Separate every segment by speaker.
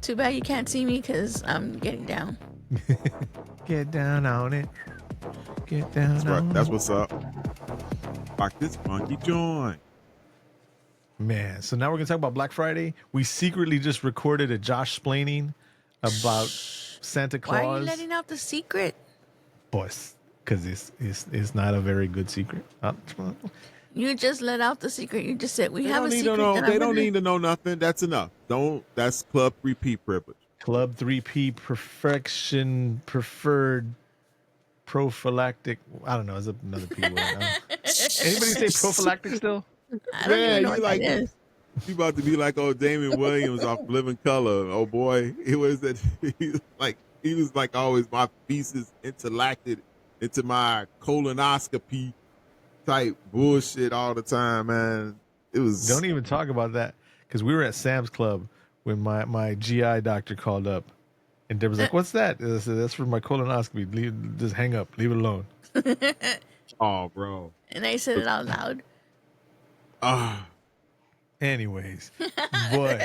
Speaker 1: Too bad you can't see me because I'm getting down.
Speaker 2: Get down on it. Get down
Speaker 3: That's
Speaker 2: on
Speaker 3: right. That's
Speaker 2: it.
Speaker 3: what's up. Rock this funky joint.
Speaker 2: Man, so now we're going to talk about Black Friday. We secretly just recorded a Josh splaining about Santa Claus.
Speaker 1: Why are you letting out the secret?
Speaker 2: Boys, because it's not a very good secret.
Speaker 1: You just let out the secret. You just said we have a secret.
Speaker 3: They don't need to know nothing. That's enough. That's Club 3P privilege.
Speaker 2: Club 3P preferred prophylactic. I don't know. Is another P word? Anybody say prophylactic still?
Speaker 1: I don't even know what that is.
Speaker 3: You about to be like old Damon Williams off Living Color. Oh boy, it was that he was like always my feces interlacted into my colonoscopy type bullshit all the time, man. It was.
Speaker 2: Don't even talk about that because we were at Sam's Club when my GI doctor called up, and Deborah's like, "What's that?" I said, "That's for my colonoscopy. Just hang up. Leave it alone."
Speaker 3: Oh, bro.
Speaker 1: And I said it out loud.
Speaker 2: Anyways, but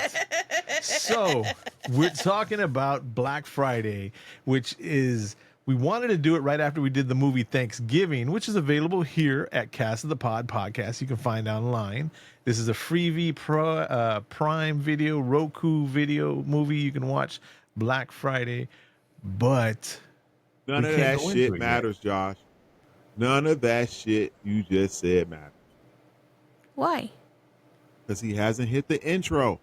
Speaker 2: so we're talking about Black Friday, which is, we wanted to do it right after we did the movie Thanksgiving, which is available here at Cast of the Pod podcast. You can find online. This is a freebie Prime Video, Roku video movie you can watch Black Friday, but
Speaker 3: none of that shit matters, Josh. None of that shit you just said matters.
Speaker 1: Why?
Speaker 3: Because he hasn't hit the intro.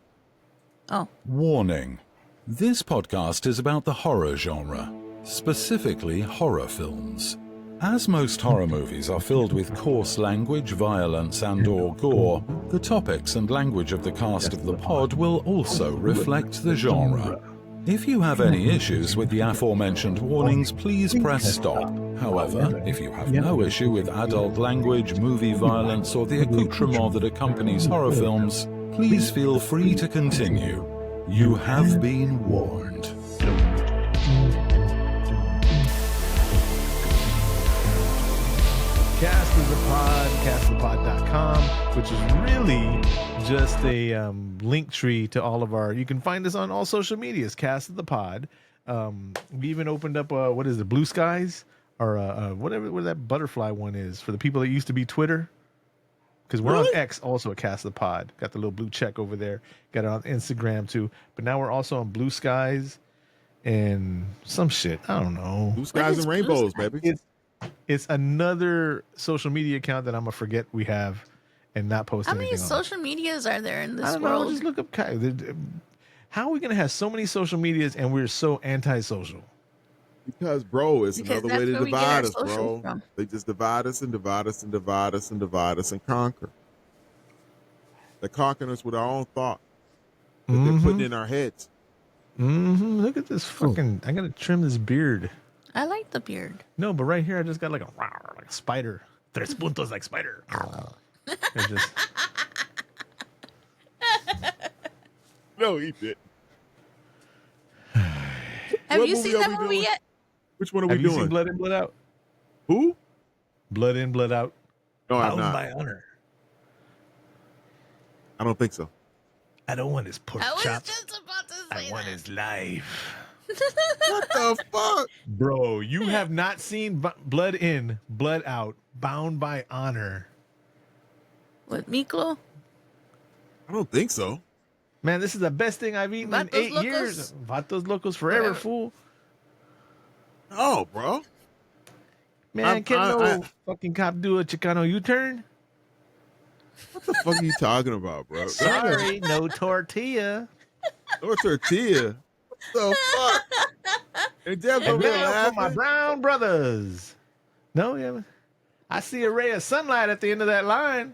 Speaker 1: Oh.
Speaker 4: Warning. This podcast is about the horror genre, specifically horror films. As most horror movies are filled with coarse language, violence, and/or gore, the topics and language of the cast of the pod will also reflect the genre. If you have any issues with the aforementioned warnings, please press stop. However, if you have no issue with adult language, movie violence, or the accoutrement that accompanies horror films, please feel free to continue. You have been warned.
Speaker 2: Cast of the Pod, castofthepod.com, which is really just a link tree to all of our. You can find us on all social medias, Cast of the Pod. We even opened up what is it, Blue Skies, or whatever that butterfly one is for the people that used to be Twitter. Because we're on X, also at Cast of the Pod. Got the little blue check over there. Got it on Instagram too. But now we're also on Blue Skies and some shit. I don't know.
Speaker 3: Blue Skies and Rainbows, baby.
Speaker 2: It's another social media account that I'm gonna forget we have and not post.
Speaker 1: How many
Speaker 2: anything
Speaker 1: social medias are there in this
Speaker 2: I don't
Speaker 1: world?
Speaker 2: know, just look up. How are we gonna have so many social medias and we're so antisocial?
Speaker 3: Because, bro, it's another way to divide us, bro.
Speaker 1: From.
Speaker 3: They just divide us and divide us and divide us and divide us and conquer. They're conquering us with our own thought that they're putting in our heads.
Speaker 2: Look at this fucking. I gotta trim this beard.
Speaker 1: I like the beard.
Speaker 2: No, but right here I just got like a spider. Tres puntos like spider. Just...
Speaker 3: No, he did.
Speaker 1: Have you seen that movie yet?
Speaker 3: Which one are we doing?
Speaker 2: Have you seen Blood In, Blood Out?
Speaker 3: Who?
Speaker 2: Blood In, Blood Out.
Speaker 3: No, I'm
Speaker 2: Bound
Speaker 3: not.
Speaker 2: by honor.
Speaker 3: I don't think so.
Speaker 2: I don't want his pork
Speaker 1: I was
Speaker 2: chops.
Speaker 1: just about to say
Speaker 2: I want his life.
Speaker 3: What the fuck?
Speaker 2: Bro, you have not seen Blood In, Blood Out, Bound by Honor.
Speaker 1: With Miklo?
Speaker 3: I don't think so.
Speaker 2: Man, this is the best thing I've eaten in 8 years. Vatos Locos forever, fool.
Speaker 3: Oh, bro.
Speaker 2: Man, can no fucking cop do a Chicano U-turn?
Speaker 3: What the fuck are you talking about, bro?
Speaker 2: Sorry, no tortilla.
Speaker 3: No tortilla. What the fuck? And Devon
Speaker 2: for my brown brothers. No, yeah. I see a ray of sunlight at the end of that line.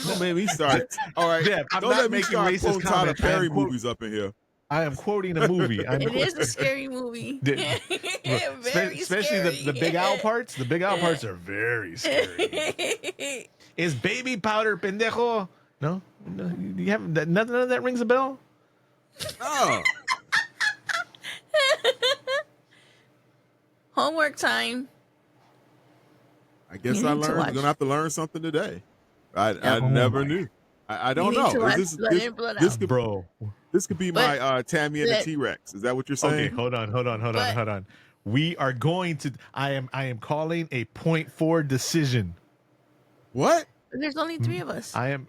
Speaker 3: Don't make me start. All right.
Speaker 2: Yeah,
Speaker 3: don't let me start quoting Tyler Perry movies up in here.
Speaker 2: I am quoting a movie.
Speaker 1: It is a scary movie.
Speaker 2: Especially
Speaker 1: scary.
Speaker 2: the Big Owl parts. The Big Owl parts are very scary. Is baby powder, pendejo? No, you haven't. None of that rings a bell.
Speaker 3: Oh.
Speaker 1: Homework time.
Speaker 3: I guess I learned. I'm gonna have to learn something today. I never knew. I don't know.
Speaker 1: This
Speaker 3: This could be
Speaker 1: But
Speaker 3: my Tammy and the
Speaker 1: let-
Speaker 3: T-Rex. Is that what you're saying?
Speaker 2: Okay, hold on.
Speaker 1: But-
Speaker 2: We are going to. I am calling a 0.4 decision.
Speaker 3: What?
Speaker 1: There's only 3 of us.
Speaker 2: I am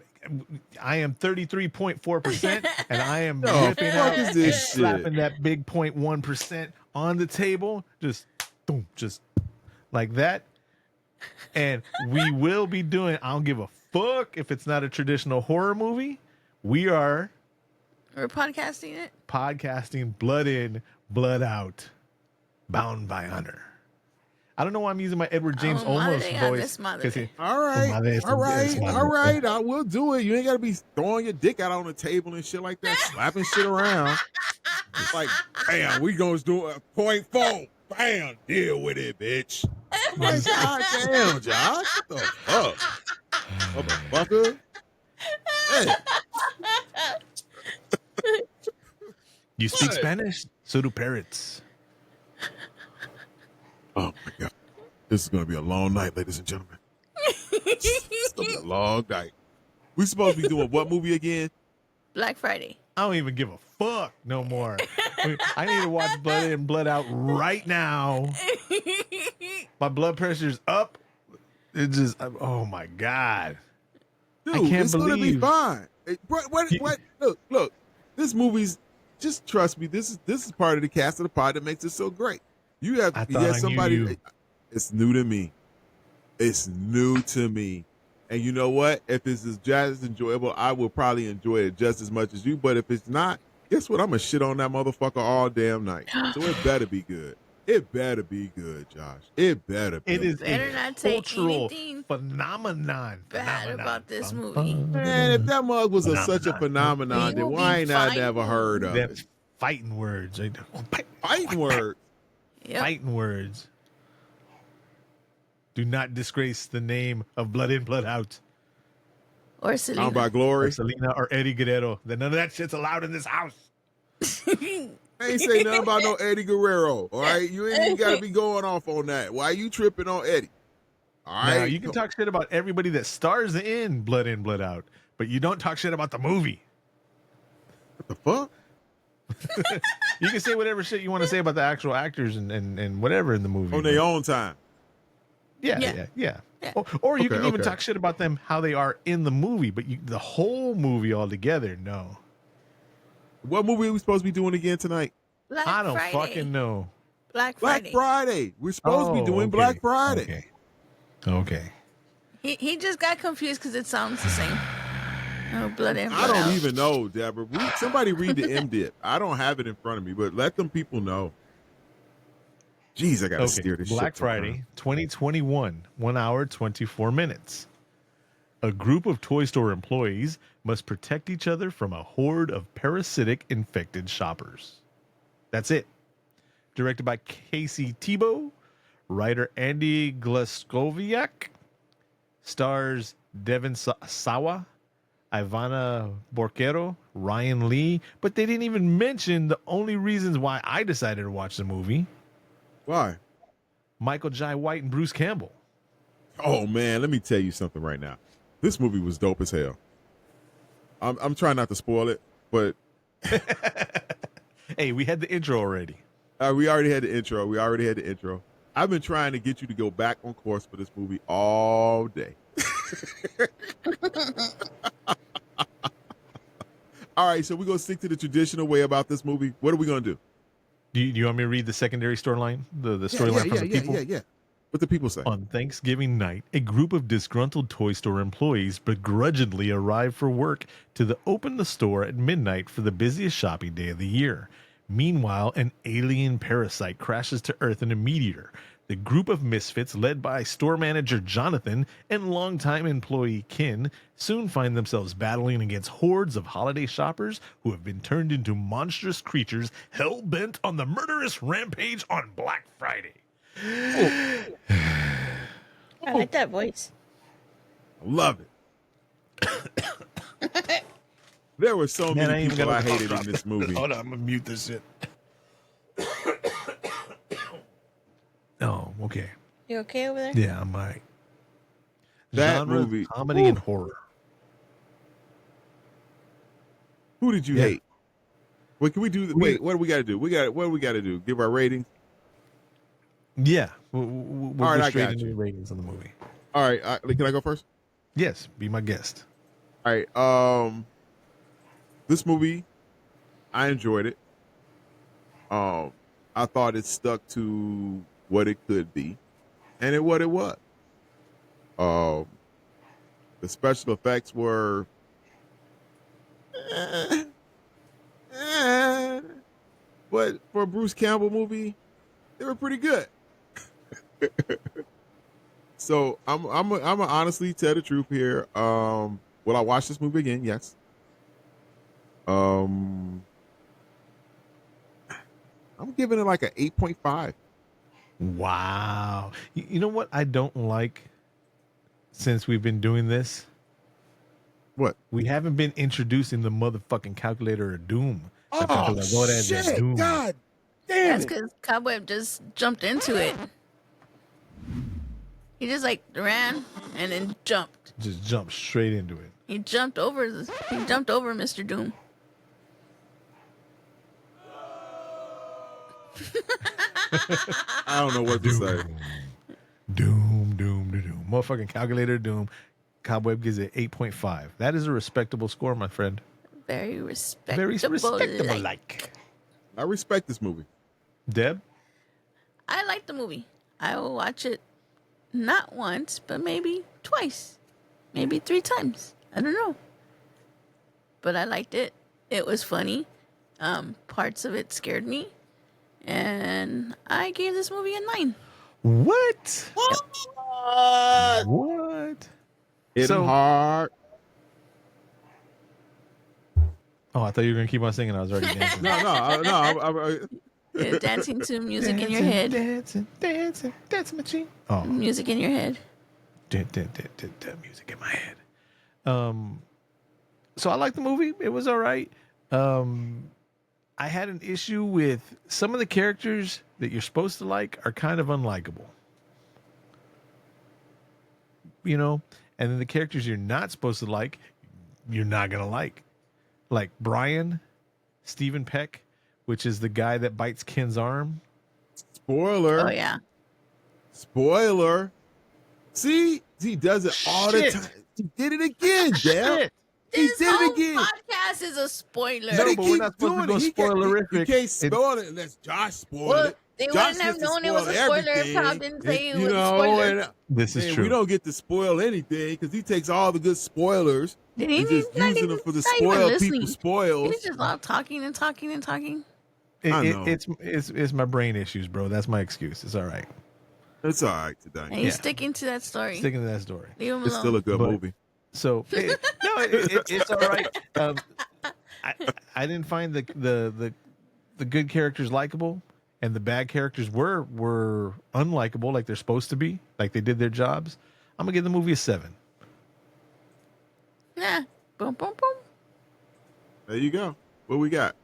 Speaker 2: 33.4%, and I am
Speaker 3: The
Speaker 2: ripping
Speaker 3: fuck
Speaker 2: out
Speaker 3: is
Speaker 2: and
Speaker 3: this
Speaker 2: slapping
Speaker 3: shit?
Speaker 2: that big 0.1% on the table, just boom, just like that. And we will be doing. I don't give a fuck if it's not a traditional horror movie. We are
Speaker 1: We're podcasting it.
Speaker 2: podcasting Blood In, Blood Out, Bound by Honor. I don't know why I'm using my Edward James
Speaker 1: Oh,
Speaker 2: Olmos
Speaker 1: madre,
Speaker 2: voice.
Speaker 1: this madre.
Speaker 2: 'Cause he-
Speaker 3: All right,
Speaker 2: Madre,
Speaker 3: all right,
Speaker 2: it's madre.
Speaker 3: all right. I will do it. You ain't gotta be throwing your dick out on the table and shit like that, slapping shit around. It's like, bam, we gonna do a 0.4. Bam, deal with it, bitch. Like, God damn, Josh. What the fuck? Motherfucker. Hey,
Speaker 2: You speak
Speaker 3: What?
Speaker 2: Spanish? So do parrots.
Speaker 3: oh my God. This is gonna be a long night, ladies and gentlemen. It's gonna be a long night. We supposed to be doing what movie again?
Speaker 1: Black Friday.
Speaker 2: I don't even give a fuck no more. I need to watch Blood In, Blood Out right now. My blood pressure's up. It just, oh my God.
Speaker 3: Dude,
Speaker 2: I can't
Speaker 3: it's gonna be
Speaker 2: believe-
Speaker 3: fine. What? Look. This movie's. Just trust me. This is part of the cast of the pod that makes it so great. You have somebody.
Speaker 2: You.
Speaker 3: It's new to me. It's new to me. And you know what? If it's as enjoyable, I will probably enjoy it just as much as you. But if it's not, guess what? I'm gonna shit on that motherfucker all damn night. So it better be good. It better be good, Josh. It better be.
Speaker 2: It is
Speaker 1: Better
Speaker 2: a
Speaker 1: not say
Speaker 2: cultural
Speaker 1: anything
Speaker 2: phenomenon.
Speaker 1: bad about this movie.
Speaker 3: Man, if that mug was such a phenomenon,
Speaker 1: We
Speaker 3: then
Speaker 1: will
Speaker 3: why
Speaker 1: be
Speaker 3: ain't I
Speaker 1: fighting.
Speaker 3: never heard of it?
Speaker 2: That's fighting words.
Speaker 3: Fighting words.
Speaker 1: Yep.
Speaker 2: Fighting words. Do not disgrace the name of Blood In, Blood Out.
Speaker 1: Or
Speaker 3: Down
Speaker 1: Selena.
Speaker 3: by
Speaker 2: Or
Speaker 3: glory.
Speaker 2: Selena or Eddie Guerrero. Then none of that shit's allowed in this house.
Speaker 3: I ain't say nothing about no Eddie Guerrero. All right, you ain't even got to be going off on that. Why you tripping on Eddie? All right,
Speaker 2: Now, you can talk shit about everybody that stars in, Blood Out, but you don't talk shit about the movie.
Speaker 3: What the fuck?
Speaker 2: You can say whatever shit you want to say about the actual actors and whatever in the movie.
Speaker 3: On their own time.
Speaker 2: Yeah.
Speaker 1: Yeah.
Speaker 2: Or you can
Speaker 3: Okay,
Speaker 2: even
Speaker 3: okay.
Speaker 2: talk shit about them how they are in the movie, but the whole movie altogether, no.
Speaker 3: What movie are we supposed to be doing again tonight?
Speaker 1: Black
Speaker 2: I don't
Speaker 1: Friday.
Speaker 2: fucking know.
Speaker 1: Black
Speaker 3: Black
Speaker 1: Friday.
Speaker 3: Friday. We're supposed to be doing
Speaker 2: okay.
Speaker 3: Black Friday.
Speaker 2: Okay.
Speaker 1: He just got confused because it sounds the same. Oh, blood in,
Speaker 3: I
Speaker 1: blood
Speaker 3: don't
Speaker 1: out.
Speaker 3: even know, Deborah. Somebody read the MDIP. I don't have it in front of me, but let them people know. Jeez, I gotta steer this
Speaker 2: Black
Speaker 3: shit.
Speaker 2: Friday 2021, 1 hour, 24 minutes. A group of toy store employees must protect each other from a horde of parasitic infected shoppers. That's it. Directed by Casey Tebow, writer Andy Glaskowiak, stars Devon Sawa, Ivana Borquero, Ryan Lee, but they didn't even mention the only reasons why I decided to watch the movie.
Speaker 3: Why?
Speaker 2: Michael Jai White and Bruce Campbell.
Speaker 3: Oh man, let me tell you something right now. This movie was dope as hell. I'm trying not to spoil it, but
Speaker 2: Hey, we had the intro already.
Speaker 3: we already had the intro. I've been trying to get you to go back on course for this movie all day. All right, so we're gonna stick to the traditional way about this movie. What are we gonna do?
Speaker 2: Do you want me to read the secondary storyline? The storyline from the people?
Speaker 3: Yeah. What the people say?
Speaker 2: On Thanksgiving night, a group of disgruntled toy store employees begrudgingly arrive for work to open the store at midnight for the busiest shopping day of the year. Meanwhile, an alien parasite crashes to Earth in a meteor. The group of misfits, led by store manager Jonathan and longtime employee Kin, soon find themselves battling against hordes of holiday shoppers who have been turned into monstrous creatures hell-bent on the murderous rampage on Black Friday.
Speaker 1: I like that voice.
Speaker 3: I love it. There were so
Speaker 2: Man, I
Speaker 3: many
Speaker 2: ain't even
Speaker 3: people
Speaker 2: got
Speaker 3: I
Speaker 2: no
Speaker 3: hated
Speaker 2: cough
Speaker 3: in this movie.
Speaker 2: Hold on, I'm gonna mute this shit. Oh, okay.
Speaker 1: You okay over there?
Speaker 2: Yeah, I'm alright.
Speaker 3: That
Speaker 2: Genre,
Speaker 3: movie-
Speaker 2: comedy, and horror.
Speaker 3: Who did you
Speaker 2: Yeah.
Speaker 3: hate? What can we do? Wait, what do we got to do? What do we got to do? Give our ratings.
Speaker 2: Yeah, we'll
Speaker 3: All right,
Speaker 2: go
Speaker 3: I
Speaker 2: straight
Speaker 3: got
Speaker 2: into
Speaker 3: you.
Speaker 2: the ratings on the movie.
Speaker 3: All right, can I go first?
Speaker 2: Yes, be my guest.
Speaker 3: All right. This movie, I enjoyed it. I thought it stuck to what it could be, and what it was. The special effects were, but for a Bruce Campbell movie, they were pretty good. So I'm gonna honestly tell the truth here. Will I watch this movie again? Yes. I'm giving it like an 8.5.
Speaker 2: Wow. You know what I don't like since we've been doing this?
Speaker 3: What?
Speaker 2: We haven't been introducing the motherfucking calculator of doom.
Speaker 3: Oh, shit. God damn
Speaker 1: That's
Speaker 3: it.
Speaker 1: because Cobweb just jumped into it. He just like ran and then jumped.
Speaker 2: Just jump straight into it.
Speaker 1: He jumped over Mr. Doom.
Speaker 3: I don't know what to say.
Speaker 2: Doom, doom, doom, doom. Motherfucking calculator of doom. Cobweb gives it 8.5. That is a respectable score, my friend.
Speaker 1: Very respectable.
Speaker 2: Very respectable like.
Speaker 3: I respect this movie.
Speaker 2: Deb?
Speaker 1: I like the movie. I will watch it not once, but maybe twice. Maybe 3 times. I don't know. But I liked it. It was funny. Parts of it scared me. And I gave this movie a 9.
Speaker 2: What?
Speaker 3: What?
Speaker 2: What?
Speaker 3: Hit him hard.
Speaker 2: Oh, I thought you were gonna keep on singing. I was already dancing.
Speaker 3: No.
Speaker 1: You're dancing to music in your head.
Speaker 2: Dancing, machine. Oh,
Speaker 1: Music in your head.
Speaker 2: music in my head. So I liked the movie. It was all right. I had an issue with some of the characters that you're supposed to like are kind of unlikable. You know, and then the characters you're not supposed to like, you're not gonna like. Like Brian, Stephen Peck, which is the guy that bites Ken's arm.
Speaker 3: Spoiler.
Speaker 1: Oh, yeah.
Speaker 3: Spoiler. See, he does it all the time. He did it again, Deb. He
Speaker 1: This
Speaker 3: did
Speaker 1: whole
Speaker 3: it again.
Speaker 1: podcast is a spoiler.
Speaker 2: No,
Speaker 3: he
Speaker 2: but we're
Speaker 3: keeps
Speaker 2: not supposed to
Speaker 3: doing
Speaker 2: go
Speaker 3: it.
Speaker 2: spoilerific.
Speaker 3: You can't spoil it unless Josh spoiled
Speaker 1: Well,
Speaker 3: it.
Speaker 1: they
Speaker 3: Josh
Speaker 1: wouldn't have
Speaker 3: gets to
Speaker 1: known it was a
Speaker 3: spoil
Speaker 1: spoiler if
Speaker 3: everything.
Speaker 1: Pop didn't say it was
Speaker 3: You
Speaker 1: a
Speaker 3: know,
Speaker 1: spoiler.
Speaker 3: and,
Speaker 2: This is
Speaker 3: man,
Speaker 2: true.
Speaker 3: we don't get to spoil anything because he takes all the good spoilers
Speaker 1: Did
Speaker 3: and just using them for the spoiled people spoils.
Speaker 1: He's just all talking and talking and talking.
Speaker 3: I know.
Speaker 2: It's my brain issues, bro. That's my excuse. It's all right.
Speaker 3: It's all right
Speaker 1: And
Speaker 3: today.
Speaker 1: he's
Speaker 2: Yeah.
Speaker 1: sticking to that story.
Speaker 2: Sticking to that story.
Speaker 1: Leave him
Speaker 3: It's
Speaker 1: alone.
Speaker 3: still a good
Speaker 2: But-
Speaker 3: movie.
Speaker 2: So it's all right. I didn't find the good characters likable, and the bad characters were unlikable, like they're supposed to be, like they did their jobs. I'm gonna give the movie a 7.
Speaker 1: Nah. Boom, boom, boom.
Speaker 3: There you go. What we got?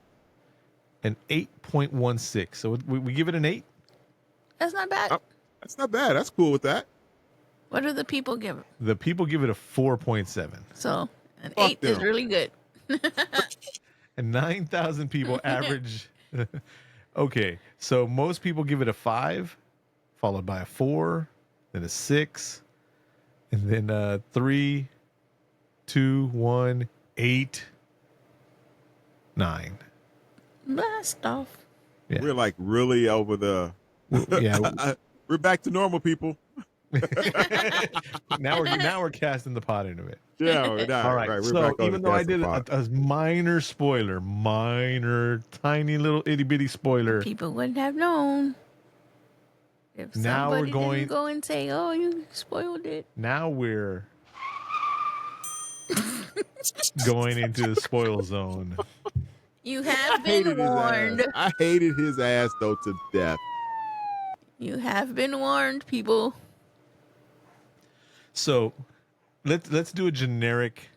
Speaker 2: An 8.16. So we give it an 8.
Speaker 1: That's not bad.
Speaker 3: Oh. That's not bad. That's cool with that.
Speaker 1: What do the people give it?
Speaker 2: The people give it a 4.7.
Speaker 1: So an
Speaker 3: Fuck
Speaker 1: 8 is
Speaker 3: them.
Speaker 1: really good.
Speaker 2: And 9,000 people average. Okay, so most people give it a 5, followed by a 4, then a 6, and then 3, 2, 1, 8, 9.
Speaker 1: Blast off.
Speaker 2: Yeah.
Speaker 3: We're like really over the.
Speaker 2: Yeah.
Speaker 3: We're back to normal people.
Speaker 2: now we're casting the pot into it.
Speaker 3: Yeah. We're not.
Speaker 2: All right.
Speaker 3: We're
Speaker 2: So
Speaker 3: back on
Speaker 2: even
Speaker 3: the
Speaker 2: though I
Speaker 3: casting
Speaker 2: did
Speaker 3: pot.
Speaker 2: a minor spoiler, tiny little itty bitty spoiler.
Speaker 1: People wouldn't have known. If
Speaker 2: Now we're
Speaker 1: somebody
Speaker 2: going-
Speaker 1: didn't go and say, "Oh, you spoiled it."
Speaker 2: Now we're going into the spoil zone.
Speaker 1: You have
Speaker 3: Hated
Speaker 1: been
Speaker 3: his
Speaker 1: warned.
Speaker 3: ass. I hated his ass though to death.
Speaker 1: You have been warned, people.
Speaker 2: So let's do a generic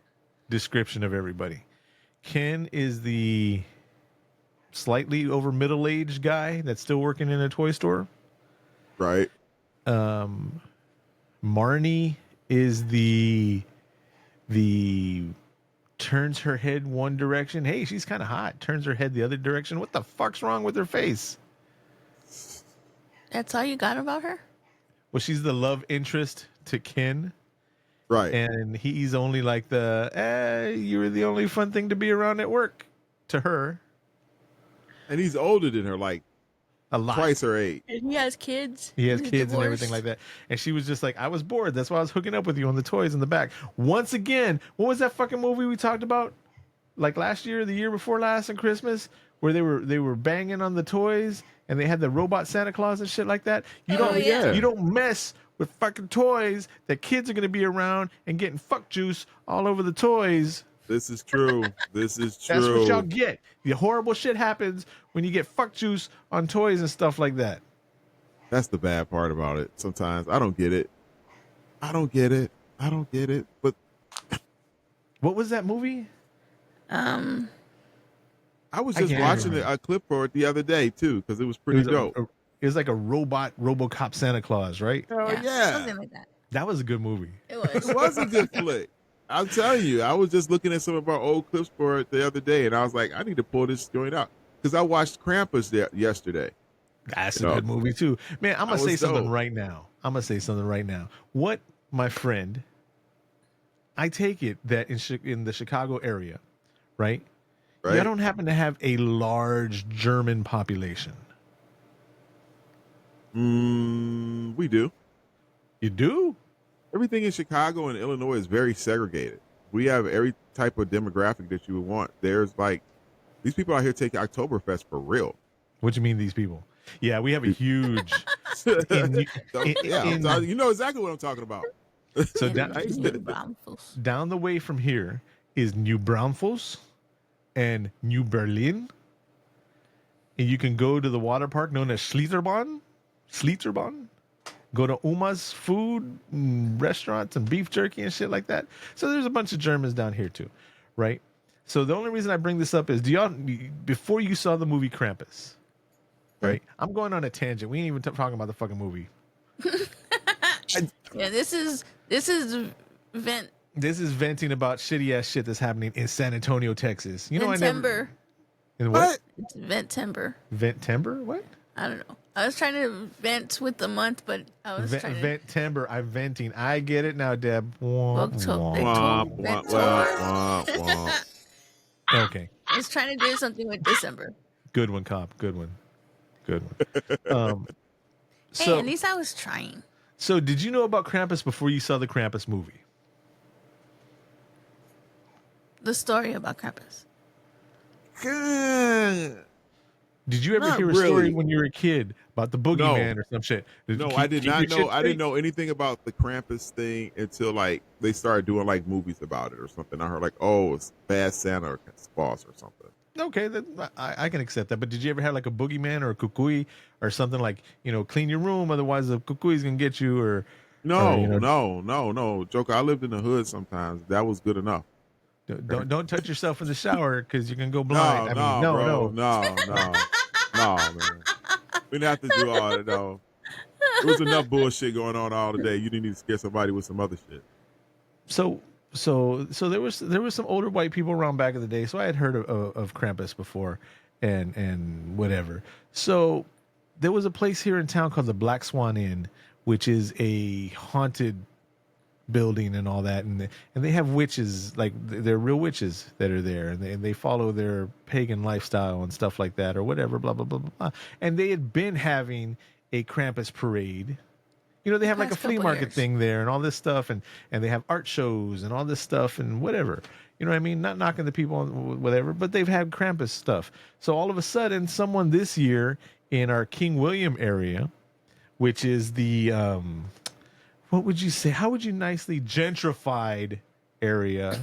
Speaker 2: description of everybody. Ken is the slightly over middle-aged guy that's still working in a toy store.
Speaker 3: Right.
Speaker 2: Marnie is the turns her head one direction. Hey, she's kind of hot. Turns her head the other direction. What the fuck's wrong with her face?
Speaker 1: That's all you got about her?
Speaker 2: Well, she's the love interest to Ken.
Speaker 3: Right.
Speaker 2: And he's only like you were the only fun thing to be around at work to her.
Speaker 3: And he's older than her, like
Speaker 2: A lot.
Speaker 3: twice her age.
Speaker 1: And he has kids.
Speaker 2: He has
Speaker 1: He's
Speaker 2: kids and everything
Speaker 1: divorced.
Speaker 2: like that. And she was just like, I was bored. That's why I was hooking up with you on the toys in the back. Once again, what was that fucking movie we talked about? Like last year, or the year before last on Christmas, where they were banging on the toys and they had the robot Santa Claus and shit like that. You don't mess with fucking toys that kids are gonna be around and getting fuck juice all over the toys.
Speaker 3: This is true. This is true.
Speaker 2: That's what y'all get. The horrible shit happens when you get fuck juice on toys and stuff like that.
Speaker 3: That's the bad part about it. Sometimes I don't get it. But
Speaker 2: What was that movie?
Speaker 3: I was
Speaker 2: I
Speaker 3: just
Speaker 2: can't
Speaker 3: watching
Speaker 2: remember.
Speaker 3: a clip for it the other day too, because it was pretty dope.
Speaker 2: It was like a RoboCop Santa Claus, right?
Speaker 3: Oh
Speaker 1: Something
Speaker 3: yeah,
Speaker 1: like that.
Speaker 2: That was a good movie.
Speaker 1: It was.
Speaker 3: it was a good flick. I'm telling you, I was just looking at some of our old clips for it the other day, and I was like, I need to pull this joint out because I watched Krampus there yesterday.
Speaker 2: That's a
Speaker 3: You know,
Speaker 2: good movie too. Man, I'm gonna
Speaker 3: that
Speaker 2: say
Speaker 3: was
Speaker 2: something
Speaker 3: dope.
Speaker 2: right now. What, my friend? I take it that in the Chicago area, right?
Speaker 3: Right?
Speaker 2: You don't happen to have a large German population.
Speaker 3: We do.
Speaker 2: You do?
Speaker 3: Everything in Chicago and Illinois is very segregated. We have every type of demographic that you would want. There's like these people out here take Oktoberfest for real.
Speaker 2: What you mean, these people? Yeah, we have a huge.
Speaker 3: You know exactly what I'm talking about.
Speaker 2: So down the way from here is New Braunfels and New Berlin. And you can go to the water park known as Schlitterbahn. Go to Uma's food restaurants and beef jerky and shit like that. So there's a bunch of Germans down here too, right? So the only reason I bring this up is before you saw the movie Krampus, right? I'm going on a tangent. We ain't even talking about the fucking movie.
Speaker 1: Yeah, this is vent
Speaker 2: This is venting about shitty ass shit that's happening in San Antonio, Texas. You know,
Speaker 1: Ventember.
Speaker 2: In what?
Speaker 1: It's Ventember.
Speaker 2: Ventember? What?
Speaker 1: I don't know. I was trying to vent with the month, but I was trying to.
Speaker 2: Ventember. I'm venting. I get it now, Deb. Wah,
Speaker 1: October.
Speaker 2: wah.
Speaker 1: Ventember.
Speaker 2: Okay.
Speaker 1: I was trying to do something with December.
Speaker 2: Good one, cop. Good one.
Speaker 1: Hey,
Speaker 2: So,
Speaker 1: at least I was trying.
Speaker 2: so did you know about Krampus before you saw the Krampus movie?
Speaker 1: The story about Krampus.
Speaker 2: Did you ever
Speaker 3: Not
Speaker 2: hear a story
Speaker 3: really.
Speaker 2: when you were a kid about the boogeyman or some shit?
Speaker 3: No, I did not know. I didn't know anything about the Krampus thing until like they started doing like movies about it or something. I heard like, oh, it's Bad Santa or Boss or something.
Speaker 2: Okay, I can accept that. But did you ever have like a boogeyman or a kukui or something like, clean your room, otherwise the kukui's gonna get you? Or
Speaker 3: No,
Speaker 2: or,
Speaker 3: no, Joker. I lived in the hood sometimes. That was good enough.
Speaker 2: don't touch yourself in the shower because you can go blind.
Speaker 3: No, man. We didn't have to do all that. No, there was enough bullshit going on all the day. You didn't need to scare somebody with some other shit.
Speaker 2: So there was some older white people around back in the day. So I had heard of Krampus before, and whatever. So there was a place here in town called the Black Swan Inn, which is a haunted building and all that, and they have witches, like they're real witches that are there, and they follow their pagan lifestyle and stuff like that or whatever, blah blah blah blah blah. And they had been having a Krampus parade. They have like a
Speaker 1: Past
Speaker 2: flea
Speaker 1: couple
Speaker 2: market
Speaker 1: years.
Speaker 2: thing there and all this stuff, and they have art shows and all this stuff and whatever. You know what I mean? Not knocking the people on whatever, but they've had Krampus stuff. So all of a sudden, someone this year in our King William area, which is the what would you say? How would you nicely gentrified area?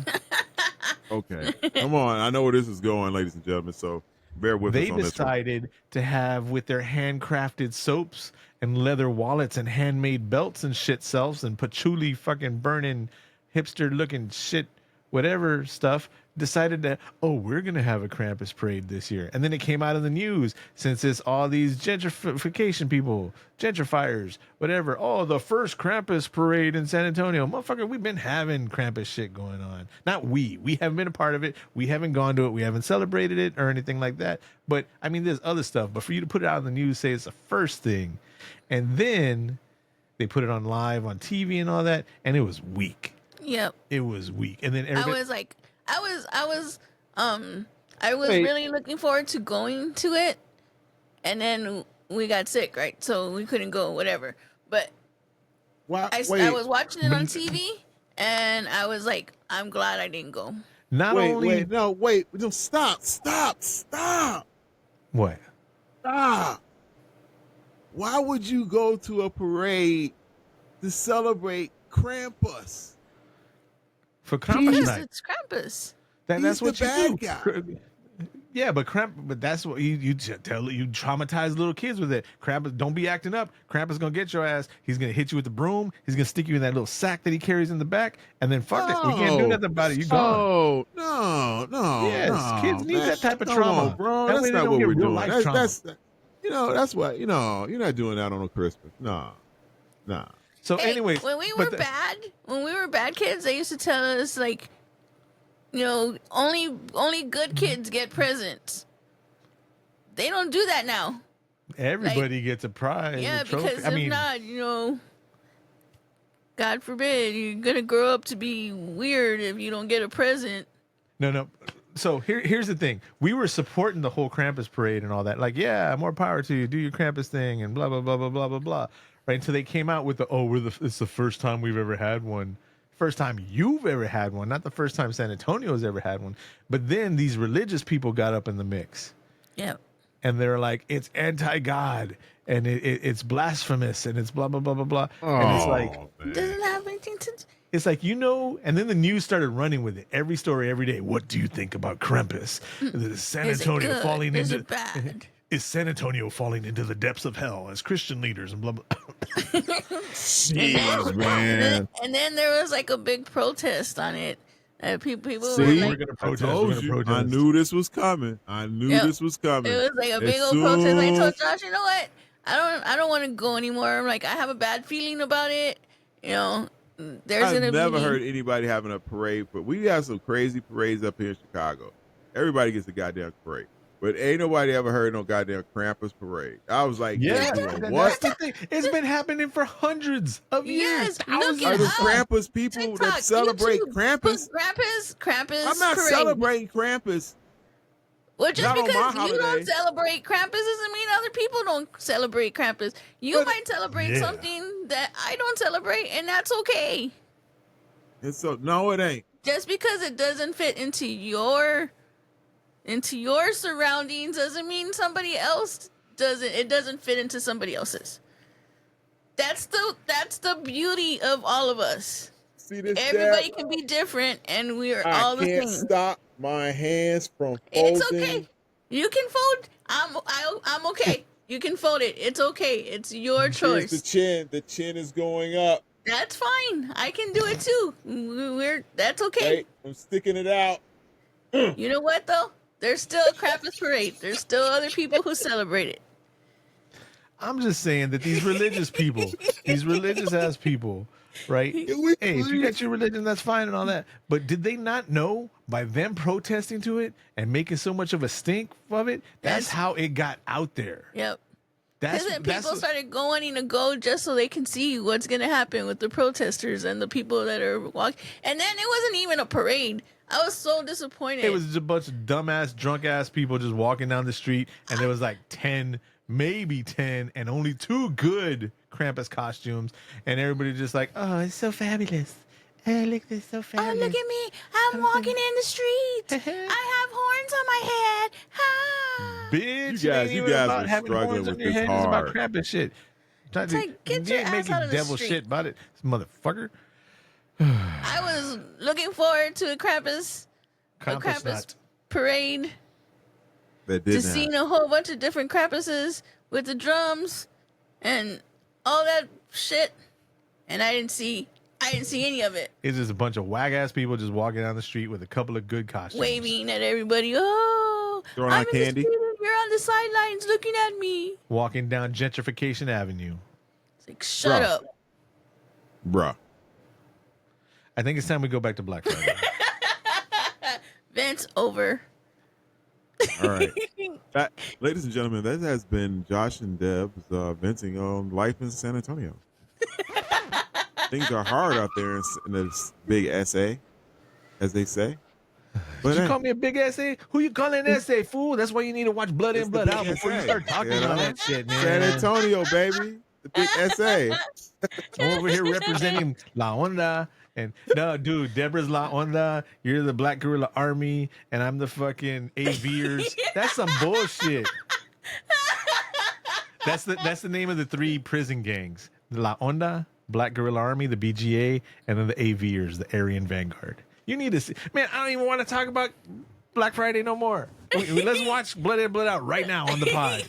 Speaker 3: Okay, come on. I know where this is going, ladies and gentlemen. So bear with
Speaker 2: They
Speaker 3: us on this one.
Speaker 2: decided to have with their handcrafted soaps and leather wallets and handmade belts and shit selves and patchouli fucking burning hipster looking shit, whatever stuff, decided that, oh, we're going to have a Krampus parade this year. And then it came out in the news, since it's all these gentrification people, gentrifiers, whatever. Oh, the first Krampus parade in San Antonio. Motherfucker, we've been having Krampus shit going on. Not we. We haven't been a part of it. We haven't gone to it. We haven't celebrated it or anything like that. But, I mean, there's other stuff. But for you to put it out in the news, say it's the first thing, and then they put it on live on TV and all that, and it was weak.
Speaker 1: Yep.
Speaker 2: It was weak. And then everybody...
Speaker 1: I was
Speaker 3: Wait.
Speaker 1: really looking forward to going to it, and then we got sick, right? So we couldn't go, whatever. But
Speaker 3: Why,
Speaker 1: I was watching it on TV, and I was like, I'm glad I didn't go.
Speaker 2: Not only...
Speaker 3: no, stop.
Speaker 2: What?
Speaker 3: Stop. Why would you go to a parade to celebrate Krampus?
Speaker 2: For Krampus
Speaker 1: Because
Speaker 2: night.
Speaker 1: it's Krampus.
Speaker 2: That's what
Speaker 3: the
Speaker 2: you
Speaker 3: bad
Speaker 2: do.
Speaker 3: guy.
Speaker 2: Yeah, but that's what you traumatize little kids with it. Krampus, don't be acting up. Krampus gonna get your ass. He's gonna hit you with the broom. He's gonna stick you in that little sack that he carries in the back, and then fuck it. We can't do nothing about it. You gone.
Speaker 3: Oh, no.
Speaker 2: Yes,
Speaker 3: no,
Speaker 2: kids need that type of
Speaker 3: Come
Speaker 2: trauma.
Speaker 3: on, bro.
Speaker 2: That way
Speaker 3: That's
Speaker 2: they
Speaker 3: not
Speaker 2: don't
Speaker 3: what
Speaker 2: get
Speaker 3: we're
Speaker 2: real
Speaker 3: doing.
Speaker 2: life trauma.
Speaker 3: That's what, you're not doing that on a Christmas. Nah.
Speaker 2: So,
Speaker 1: Hey,
Speaker 2: anyways,
Speaker 1: when we were bad kids, they used to tell us like, only good kids get presents. They don't do that now.
Speaker 2: everybody gets a prize.
Speaker 1: Yeah,
Speaker 2: a trophy.
Speaker 1: because if not, God forbid, you're gonna grow up to be weird if you don't get a present.
Speaker 2: No. So here's the thing. We were supporting the whole Krampus parade and all that. Like, yeah, more power to you. Do your Krampus thing and blah, blah, blah, blah, blah, blah, blah. Right? Until they came out with it's the first time we've ever had one. First time you've ever had one. Not the first time San Antonio's ever had one. But then these religious people got up in the mix.
Speaker 1: Yeah.
Speaker 2: And they're like, it's anti-God. And it's blasphemous. And it's blah, blah, blah, blah, blah.
Speaker 3: Oh,
Speaker 2: And it's like...
Speaker 3: man.
Speaker 1: Doesn't have anything to do.
Speaker 2: It's like, and then the news started running with it. Every story, every day. What do you think about Krampus? Is San
Speaker 1: Is it
Speaker 2: Antonio
Speaker 1: good?
Speaker 2: falling
Speaker 1: Is
Speaker 2: into
Speaker 1: it bad?
Speaker 2: Is San Antonio falling into the depths of hell as Christian leaders and blah blah?
Speaker 3: Jeez, man.
Speaker 1: And then there was like a big protest on it. People
Speaker 3: See,
Speaker 1: were
Speaker 2: We're
Speaker 1: like,
Speaker 2: gonna
Speaker 3: I
Speaker 2: protest.
Speaker 3: told
Speaker 2: We're gonna
Speaker 3: you.
Speaker 2: protest.
Speaker 3: I knew this was coming. This was coming.
Speaker 1: it was like a big
Speaker 3: As
Speaker 1: old protest. I told
Speaker 3: soon-
Speaker 1: Josh, you know what? I don't want to go anymore. I'm like, I have a bad feeling about it. There's
Speaker 3: I've
Speaker 1: gonna
Speaker 3: never
Speaker 1: be
Speaker 3: heard anybody having a parade, but we have some crazy parades up here in Chicago. Everybody gets a goddamn parade. But ain't nobody ever heard no goddamn Krampus parade. I was like,
Speaker 2: Yeah,
Speaker 3: what?
Speaker 2: that's the thing. It's been happening for hundreds of years.
Speaker 1: Yes, look
Speaker 3: Are
Speaker 1: it
Speaker 3: the
Speaker 1: up.
Speaker 3: Krampus people
Speaker 1: TikTok,
Speaker 3: that celebrate
Speaker 1: YouTube,
Speaker 3: Krampus?
Speaker 1: put Krampus.
Speaker 3: I'm not
Speaker 1: parade.
Speaker 3: celebrating Krampus.
Speaker 1: Well, just
Speaker 3: not on
Speaker 1: because
Speaker 3: my
Speaker 1: you
Speaker 3: holiday.
Speaker 1: don't celebrate Krampus doesn't mean other people don't celebrate Krampus. You
Speaker 3: But-
Speaker 1: might celebrate
Speaker 2: Yeah.
Speaker 1: something that I don't celebrate, and that's okay.
Speaker 3: And so, no, it ain't.
Speaker 1: Just because it doesn't fit into your surroundings doesn't mean somebody else doesn't. It doesn't fit into somebody else's. That's the beauty of all of us.
Speaker 3: See this?
Speaker 1: Everybody
Speaker 3: Dad?
Speaker 1: can be different, and we are
Speaker 3: I
Speaker 1: all the
Speaker 3: can't
Speaker 1: same.
Speaker 3: stop my hands from folding.
Speaker 1: It's okay. You can fold. I'm okay. You can fold it. It's okay. It's your
Speaker 3: Here's
Speaker 1: choice.
Speaker 3: the chin. The chin is going up.
Speaker 1: That's fine. I can do it too. That's okay.
Speaker 3: Wait, I'm sticking it out.
Speaker 1: You know what though? There's still a Krampus parade. There's still other people who celebrate it.
Speaker 2: I'm just saying that these religious people, these religious ass people, right? Hey, if you got your religion, that's fine and all that. But did they not know by them protesting to it and making so much of a stink of it? That's
Speaker 1: Yes.
Speaker 2: how it got out there.
Speaker 1: Yep.
Speaker 2: That's
Speaker 1: Because
Speaker 2: that's
Speaker 1: people started going to go just so they can see what's going to happen with the protesters and the people that are walking. And then it wasn't even a parade. I was so disappointed.
Speaker 2: it was just a bunch of dumbass, drunk ass people just walking down the street, and there was like 10, maybe 10, and only 2 good Krampus costumes, and everybody just like, oh, it's so fabulous. Oh, look, this is so
Speaker 1: Oh,
Speaker 2: fabulous.
Speaker 1: look at me. I'm walking in the street. I have horns on my head. Ah.
Speaker 2: Bitch,
Speaker 3: You
Speaker 2: it ain't
Speaker 3: guys
Speaker 2: even about
Speaker 3: are
Speaker 2: having
Speaker 3: struggling
Speaker 2: horns on
Speaker 3: with
Speaker 2: your
Speaker 3: this
Speaker 2: head. It's about
Speaker 3: hard.
Speaker 2: Krampus shit.
Speaker 1: It's like, get
Speaker 2: you
Speaker 1: your
Speaker 2: ain't
Speaker 1: ass
Speaker 2: making
Speaker 1: out of the
Speaker 2: devil
Speaker 1: street.
Speaker 2: shit about it, motherfucker.
Speaker 1: I was looking forward to a Krampus
Speaker 2: Krampus
Speaker 1: parade,
Speaker 3: That
Speaker 1: to
Speaker 3: didn't
Speaker 1: seeing
Speaker 3: happen.
Speaker 1: a whole bunch of different Krampuses with the drums and all that shit. And I didn't see I didn't see any of it.
Speaker 2: It's just a bunch of whack ass people just walking down the street with a couple of good costumes,
Speaker 1: Waving at everybody. Oh,
Speaker 3: Throwing
Speaker 1: I'm
Speaker 3: out
Speaker 1: in
Speaker 3: candy.
Speaker 1: the street, you're on the sidelines looking at me.
Speaker 2: walking down Gentrification Avenue.
Speaker 1: It's like, shut
Speaker 3: Bruh.
Speaker 1: up.
Speaker 3: Bruh.
Speaker 2: I think it's time we go back to Black Friday.
Speaker 1: Vents over.
Speaker 3: All right. Ladies and gentlemen, that has been Josh and Deb's venting on life in San Antonio. Things are hard out there in this big SA, as they say. But
Speaker 2: Did you call me a big essay? Who you calling an essay, fool? That's why you need to watch Blood
Speaker 3: It's
Speaker 2: In,
Speaker 3: the
Speaker 2: Blood
Speaker 3: big
Speaker 2: Out before you
Speaker 3: essay.
Speaker 2: start talking
Speaker 3: You know?
Speaker 2: about that shit, man.
Speaker 3: San Antonio, baby. The big SA.
Speaker 2: I'm over here representing La Onda. And no, dude, Deborah's La Onda. You're the Black Guerrilla Army, and I'm the fucking AVers. That's some bullshit. That's the name of the 3 prison gangs: the La Onda, Black Guerrilla Army, the BGA, and then the AVers, the Aryan Vanguard. You need to see, man. I don't even want to talk about Black Friday no more. Let's watch Blood In, Blood Out right now on the pod.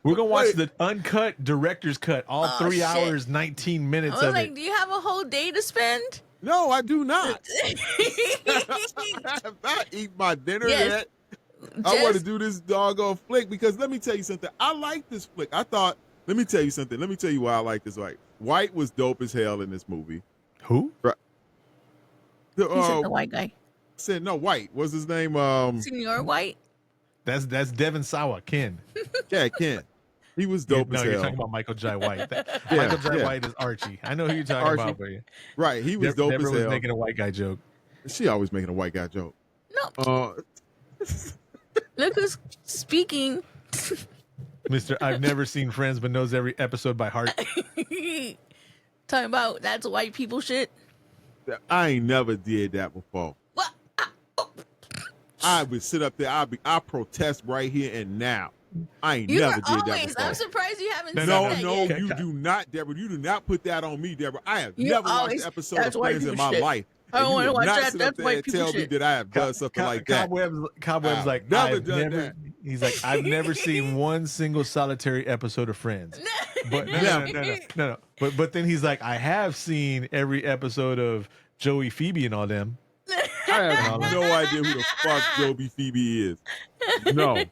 Speaker 2: We're gonna watch the uncut director's cut, all 3
Speaker 1: shit.
Speaker 2: hours, 19 minutes
Speaker 1: I was
Speaker 2: of
Speaker 1: like,
Speaker 2: it.
Speaker 1: do you have a whole day to spend?
Speaker 3: No, I do not. I have not eaten my dinner
Speaker 1: Yes.
Speaker 3: yet. I want to
Speaker 1: Just-
Speaker 3: do this doggone flick because let me tell you something. I like this flick. I thought, let me tell you something. Let me tell you why I like this. Like, White was dope as hell in this movie.
Speaker 2: Who?
Speaker 1: He said the white guy.
Speaker 3: Said no, White. What's his name?
Speaker 1: Senor White.
Speaker 2: That's Devon Sawa, Ken.
Speaker 3: Yeah, Ken. He was dope
Speaker 2: No,
Speaker 3: as
Speaker 2: you're
Speaker 3: hell.
Speaker 2: talking about Michael J. White.
Speaker 3: Yeah,
Speaker 2: Michael J.
Speaker 3: yeah.
Speaker 2: White is Archie. I know who you're talking
Speaker 3: Archie.
Speaker 2: about, but
Speaker 3: Right, he was dope
Speaker 2: Deborah
Speaker 3: as
Speaker 2: was
Speaker 3: hell.
Speaker 2: making a white guy joke.
Speaker 3: She always making a white guy joke.
Speaker 1: No, look who's speaking.
Speaker 2: Mr. I've never seen Friends, but knows every episode by heart.
Speaker 1: Talking about that's white people shit.
Speaker 3: I ain't never did that before.
Speaker 1: What?
Speaker 3: I would sit up there. I protest right here and now. I ain't
Speaker 1: You
Speaker 3: never
Speaker 1: were
Speaker 3: did that
Speaker 1: always.
Speaker 3: before.
Speaker 1: I'm surprised you haven't
Speaker 2: No,
Speaker 1: seen
Speaker 3: No,
Speaker 1: that
Speaker 3: no,
Speaker 1: yet.
Speaker 3: you do not, Deborah. You do not put that on me, Deborah. I have
Speaker 1: You
Speaker 3: never watched
Speaker 1: always-
Speaker 3: an episode
Speaker 1: that's
Speaker 3: of
Speaker 1: white
Speaker 3: Friends in
Speaker 1: people
Speaker 3: my
Speaker 1: shit.
Speaker 3: life.
Speaker 1: I don't
Speaker 3: And you
Speaker 1: wanna
Speaker 3: will
Speaker 1: watch
Speaker 3: not
Speaker 1: that.
Speaker 3: sit
Speaker 1: That's
Speaker 3: up there
Speaker 1: white
Speaker 3: and
Speaker 1: people
Speaker 3: tell me
Speaker 1: shit.
Speaker 3: that I have done something like that.
Speaker 2: Cobweb's
Speaker 3: I've
Speaker 2: like,
Speaker 3: never
Speaker 2: I've
Speaker 3: done
Speaker 2: never.
Speaker 3: that.
Speaker 2: He's like, I've never seen one single solitary episode of Friends. But no. But then he's like, I have seen every episode of Joey, Phoebe, and all them.
Speaker 3: I have no idea who the fuck Joby Phoebe is. No.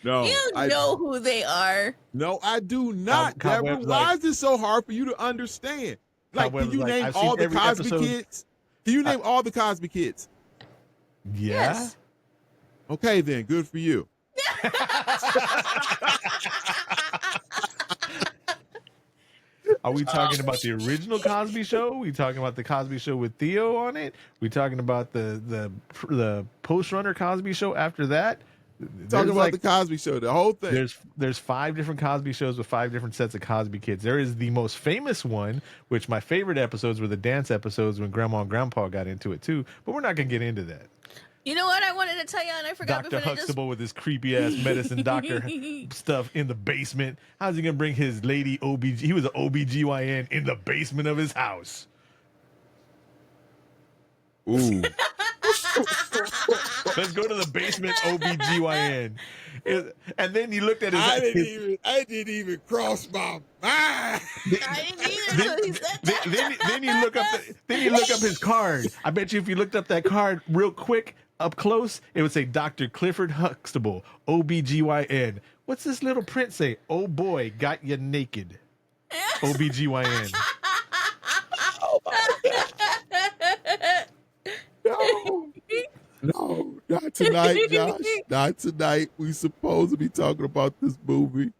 Speaker 3: No.
Speaker 1: You
Speaker 3: I
Speaker 1: know who they are.
Speaker 3: No, I do not,
Speaker 2: Cobweb's
Speaker 3: Deborah. Why
Speaker 2: like-
Speaker 3: is this so hard for you to understand? Like, can
Speaker 2: Cobweb's
Speaker 3: you
Speaker 2: like,
Speaker 3: name
Speaker 2: I've
Speaker 3: all
Speaker 2: seen
Speaker 3: the
Speaker 2: every
Speaker 3: Cosby
Speaker 2: episode.
Speaker 3: kids? Can you name all the Cosby kids?
Speaker 2: Yeah.
Speaker 1: Yes.
Speaker 3: Okay, then. Good for you.
Speaker 2: Are we talking about the original Cosby Show? We talking about the Cosby Show with Theo on it? We talking about the post runner Cosby Show after that?
Speaker 3: Talking
Speaker 2: There's
Speaker 3: about the Cosby Show, the whole thing.
Speaker 2: there's 5 different Cosby shows with 5 different sets of Cosby kids. There is the most famous one, which my favorite episodes were the dance episodes when Grandma and Grandpa got into it too. But we're not gonna get into that.
Speaker 1: You know what I wanted to tell you, and I forgot
Speaker 2: Dr.
Speaker 1: before I just
Speaker 2: Huxtable with his creepy ass medicine doctor stuff in the basement. How's he gonna bring his lady OBG? He was an OBGYN in the basement of his house.
Speaker 3: Ooh.
Speaker 2: Let's go to the basement OBGYN. And then he looked at his
Speaker 3: I didn't even cross my mind.
Speaker 1: I didn't either. So he said that.
Speaker 2: then you look up his card. I bet you if you looked up that card real quick up close, it would say Dr. Clifford Huxtable, OBGYN. What's this little print say? Oh boy, got you naked. OBGYN.
Speaker 3: No, not tonight, Josh. Not tonight. We supposed to be talking about this movie.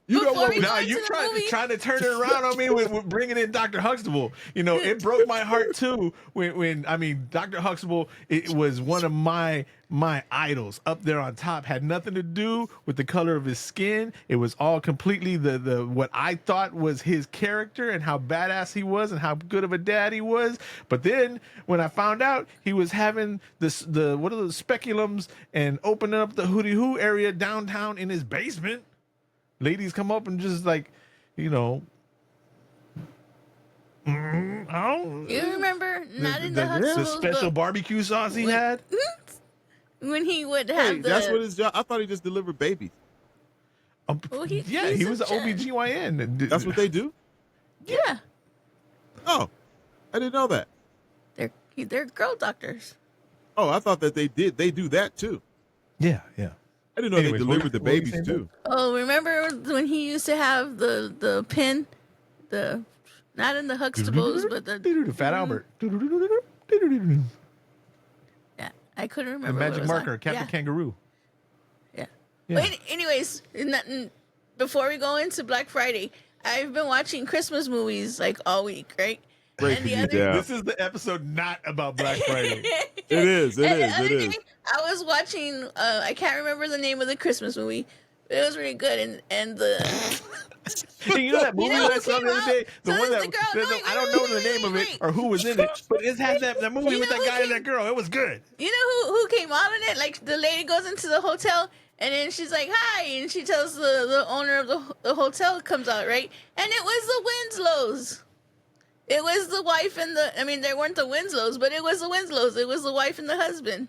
Speaker 3: You know
Speaker 1: Before
Speaker 3: what?
Speaker 1: we
Speaker 2: Nah,
Speaker 1: go
Speaker 2: you
Speaker 1: into the movie.
Speaker 2: trying to turn it around on me with bringing in Dr. Huxtable. You know, it broke my heart too when I mean Dr. Huxtable. It was one of my idols up there on top. Had nothing to do with the color of his skin. It was all completely the what I thought was his character and how badass he was and how good of a dad he was. But then when I found out he was having the what are those speculums and opening up the hootie hoo area downtown in his basement. Ladies come up and just like, you know,
Speaker 1: You remember not in the
Speaker 2: the
Speaker 1: Huxtables,
Speaker 2: special barbecue sauce he
Speaker 1: when-
Speaker 2: had.
Speaker 1: when he would have
Speaker 3: Wait,
Speaker 1: the.
Speaker 3: that's what his job. I thought he just delivered babies.
Speaker 1: Well,
Speaker 2: Yeah,
Speaker 1: he's
Speaker 2: he
Speaker 1: a
Speaker 2: was an
Speaker 1: gen-
Speaker 2: OBGYN.
Speaker 3: That's what they do.
Speaker 1: Yeah,
Speaker 3: Oh, I didn't know that.
Speaker 1: They're girl doctors.
Speaker 3: Oh, I thought that they did. They do that too.
Speaker 2: Yeah.
Speaker 3: I didn't know
Speaker 2: Anyways,
Speaker 3: they
Speaker 2: what
Speaker 3: delivered the
Speaker 2: were you
Speaker 3: babies
Speaker 2: saying,
Speaker 3: too.
Speaker 1: Oh, remember when he used to have the pin, the not in the Huxtables, but the
Speaker 2: Fat Albert.
Speaker 1: Yeah, I couldn't
Speaker 2: The
Speaker 1: remember. what it
Speaker 2: magic
Speaker 1: was
Speaker 2: marker,
Speaker 1: on.
Speaker 2: Captain Kangaroo.
Speaker 1: Yeah.
Speaker 2: Yeah.
Speaker 1: But anyways, before we go into Black Friday, I've been watching Christmas movies like all week, right?
Speaker 3: Great
Speaker 1: And
Speaker 3: for
Speaker 1: the
Speaker 3: you,
Speaker 1: other-
Speaker 3: Dad.
Speaker 2: This is the episode not about Black Friday.
Speaker 3: It is. It
Speaker 1: And the
Speaker 3: is.
Speaker 1: other
Speaker 3: It is.
Speaker 1: day, I was watching. I can't remember the name of the Christmas movie, but it was really good. And the
Speaker 2: You know that movie
Speaker 1: know
Speaker 2: that I
Speaker 1: who
Speaker 2: saw
Speaker 1: came
Speaker 2: the other
Speaker 1: out?
Speaker 2: day? The
Speaker 1: So
Speaker 2: one
Speaker 1: it's
Speaker 2: that,
Speaker 1: the girl-
Speaker 2: that-
Speaker 1: no,
Speaker 2: I don't know the name of it
Speaker 1: wait.
Speaker 2: or who was in it, but it had that movie
Speaker 1: You
Speaker 2: with
Speaker 1: know
Speaker 2: that
Speaker 1: who
Speaker 2: guy and
Speaker 1: came-
Speaker 2: that girl. It was good.
Speaker 1: you know who came out in it? Like the lady goes into the hotel. And then she's like, "Hi," and she tells the owner of the hotel comes out, right? And it was the Winslows. It was the wife and they weren't the Winslows, but it was the Winslows. It was the wife and the husband.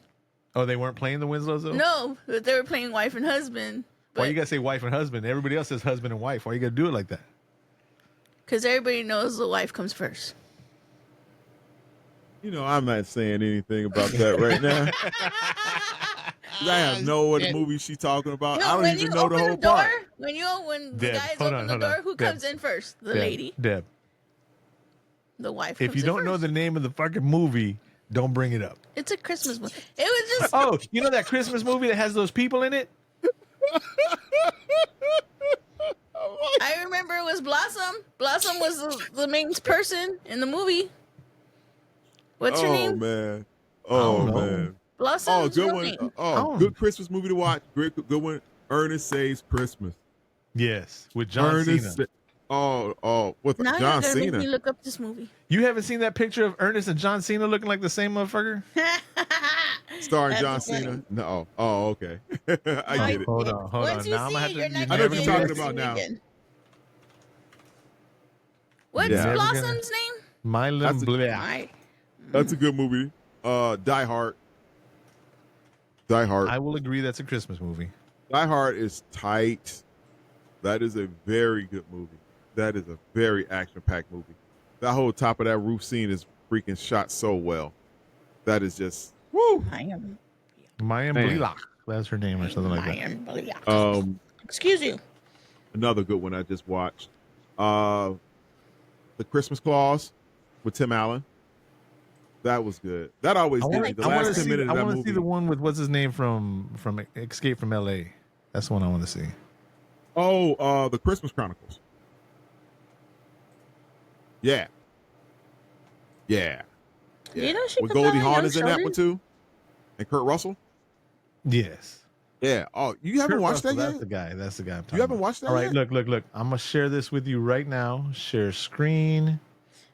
Speaker 2: Oh, they weren't playing the Winslows though?
Speaker 1: No, but they were playing wife and husband.
Speaker 2: Why you gotta say wife and husband? Everybody else says husband and wife. Why you gotta do it like that?
Speaker 1: Because everybody knows the wife comes first.
Speaker 3: You know, I'm not saying anything about that right now. 'Cause I have no what movie she's talking about.
Speaker 1: No,
Speaker 3: I don't
Speaker 1: when
Speaker 3: even
Speaker 1: you
Speaker 3: know the
Speaker 1: open
Speaker 3: whole
Speaker 1: door,
Speaker 3: part.
Speaker 1: when the
Speaker 2: Deb,
Speaker 1: guys
Speaker 2: hold
Speaker 1: open
Speaker 2: on,
Speaker 1: the
Speaker 2: hold on.
Speaker 1: door, who
Speaker 2: Deb.
Speaker 1: comes in first? The
Speaker 2: Deb,
Speaker 1: lady.
Speaker 2: Deb,
Speaker 1: The wife.
Speaker 2: if
Speaker 1: comes
Speaker 2: you
Speaker 1: in
Speaker 2: don't know
Speaker 1: first.
Speaker 2: the name of the fucking movie, don't bring it up.
Speaker 1: It's a Christmas movie. It was just.
Speaker 2: Oh, you know that Christmas movie that has those people in it?
Speaker 1: I remember it was Blossom. Blossom was the main person in the movie. What's her
Speaker 3: Oh
Speaker 1: name?
Speaker 3: man.
Speaker 2: I
Speaker 3: Oh
Speaker 2: don't know.
Speaker 3: man.
Speaker 1: Blossom.
Speaker 3: Oh, good one.
Speaker 2: Oh.
Speaker 3: Good Christmas movie to watch. Great, good one. Ernest Saves Christmas.
Speaker 2: Yes, with John
Speaker 3: Ernest.
Speaker 2: Cena.
Speaker 3: With
Speaker 1: Now
Speaker 3: John
Speaker 1: you're gonna make
Speaker 3: Cena.
Speaker 1: me look up this movie.
Speaker 2: You haven't seen that picture of Ernest and John Cena looking like the same motherfucker?
Speaker 3: Starring
Speaker 1: That's
Speaker 3: John
Speaker 1: funny.
Speaker 3: Cena. No. Oh, okay. I get it.
Speaker 2: Hold on.
Speaker 1: Once you
Speaker 2: Now I'm
Speaker 1: see
Speaker 2: gonna
Speaker 1: it,
Speaker 2: have to.
Speaker 1: you're not
Speaker 2: you're
Speaker 1: gonna
Speaker 3: I know
Speaker 2: never
Speaker 3: what you're
Speaker 1: be able
Speaker 3: talking
Speaker 1: to
Speaker 3: about
Speaker 1: see it
Speaker 3: now.
Speaker 1: again. What's
Speaker 3: Yeah.
Speaker 2: Never gonna-
Speaker 1: Blossom's name?
Speaker 2: Mylon
Speaker 3: That's a-
Speaker 2: Blair.
Speaker 3: That's a good movie. Die Hard. Die Hard.
Speaker 2: I will agree that's a Christmas movie.
Speaker 3: Die Hard is tight. That is a very good movie. That is a very action-packed movie. That whole top of that roof scene is freaking shot so well. That is just woo.
Speaker 1: I am.
Speaker 2: Mayan
Speaker 3: Man.
Speaker 2: Blalock. That's her name or something like that.
Speaker 1: Excuse you.
Speaker 3: Another good one I just watched. The Christmas Claus with Tim Allen. That was good. That always gets me. The last 10 minutes
Speaker 2: I
Speaker 3: of that
Speaker 2: want to
Speaker 3: movie.
Speaker 2: see the one with what's his name from Escape from L.A. That's the one I want to see.
Speaker 3: Oh, the Christmas Chronicles. Yeah.
Speaker 1: You know she
Speaker 3: With
Speaker 1: could
Speaker 3: Goldie
Speaker 1: play a
Speaker 3: Hawn is in
Speaker 1: young
Speaker 3: that one
Speaker 1: Sheldon.
Speaker 3: too, and Kurt Russell.
Speaker 2: Yes.
Speaker 3: Yeah. Oh, you haven't
Speaker 2: Kurt
Speaker 3: watched
Speaker 2: Russell,
Speaker 3: that
Speaker 2: That's
Speaker 3: yet?
Speaker 2: the guy. That's the guy. I'm talking
Speaker 3: You haven't
Speaker 2: about.
Speaker 3: watched that
Speaker 2: All right,
Speaker 3: yet?
Speaker 2: look. I'm gonna share this with you right now. Share screen.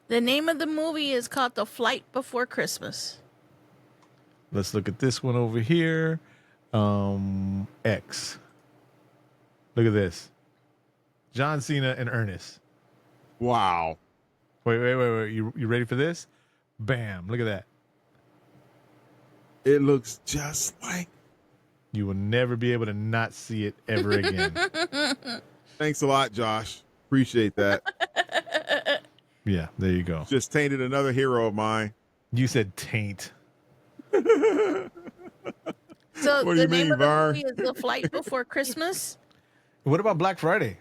Speaker 1: The name of the movie is called The Flight Before Christmas.
Speaker 2: Let's look at this one over here. X. Look at this. John Cena and Ernest.
Speaker 3: Wow.
Speaker 2: Wait. You ready for this? Bam. Look at that.
Speaker 3: It looks just like.
Speaker 2: You will never be able to not see it ever again.
Speaker 3: Thanks a lot, Josh. Appreciate that.
Speaker 2: Yeah, there you go.
Speaker 3: Just tainted another hero of mine.
Speaker 2: You said taint.
Speaker 1: So
Speaker 3: What do
Speaker 1: the
Speaker 3: you
Speaker 1: name
Speaker 3: mean,
Speaker 1: of the
Speaker 3: Var?
Speaker 1: movie is The Flight Before Christmas,
Speaker 2: What about Black Friday?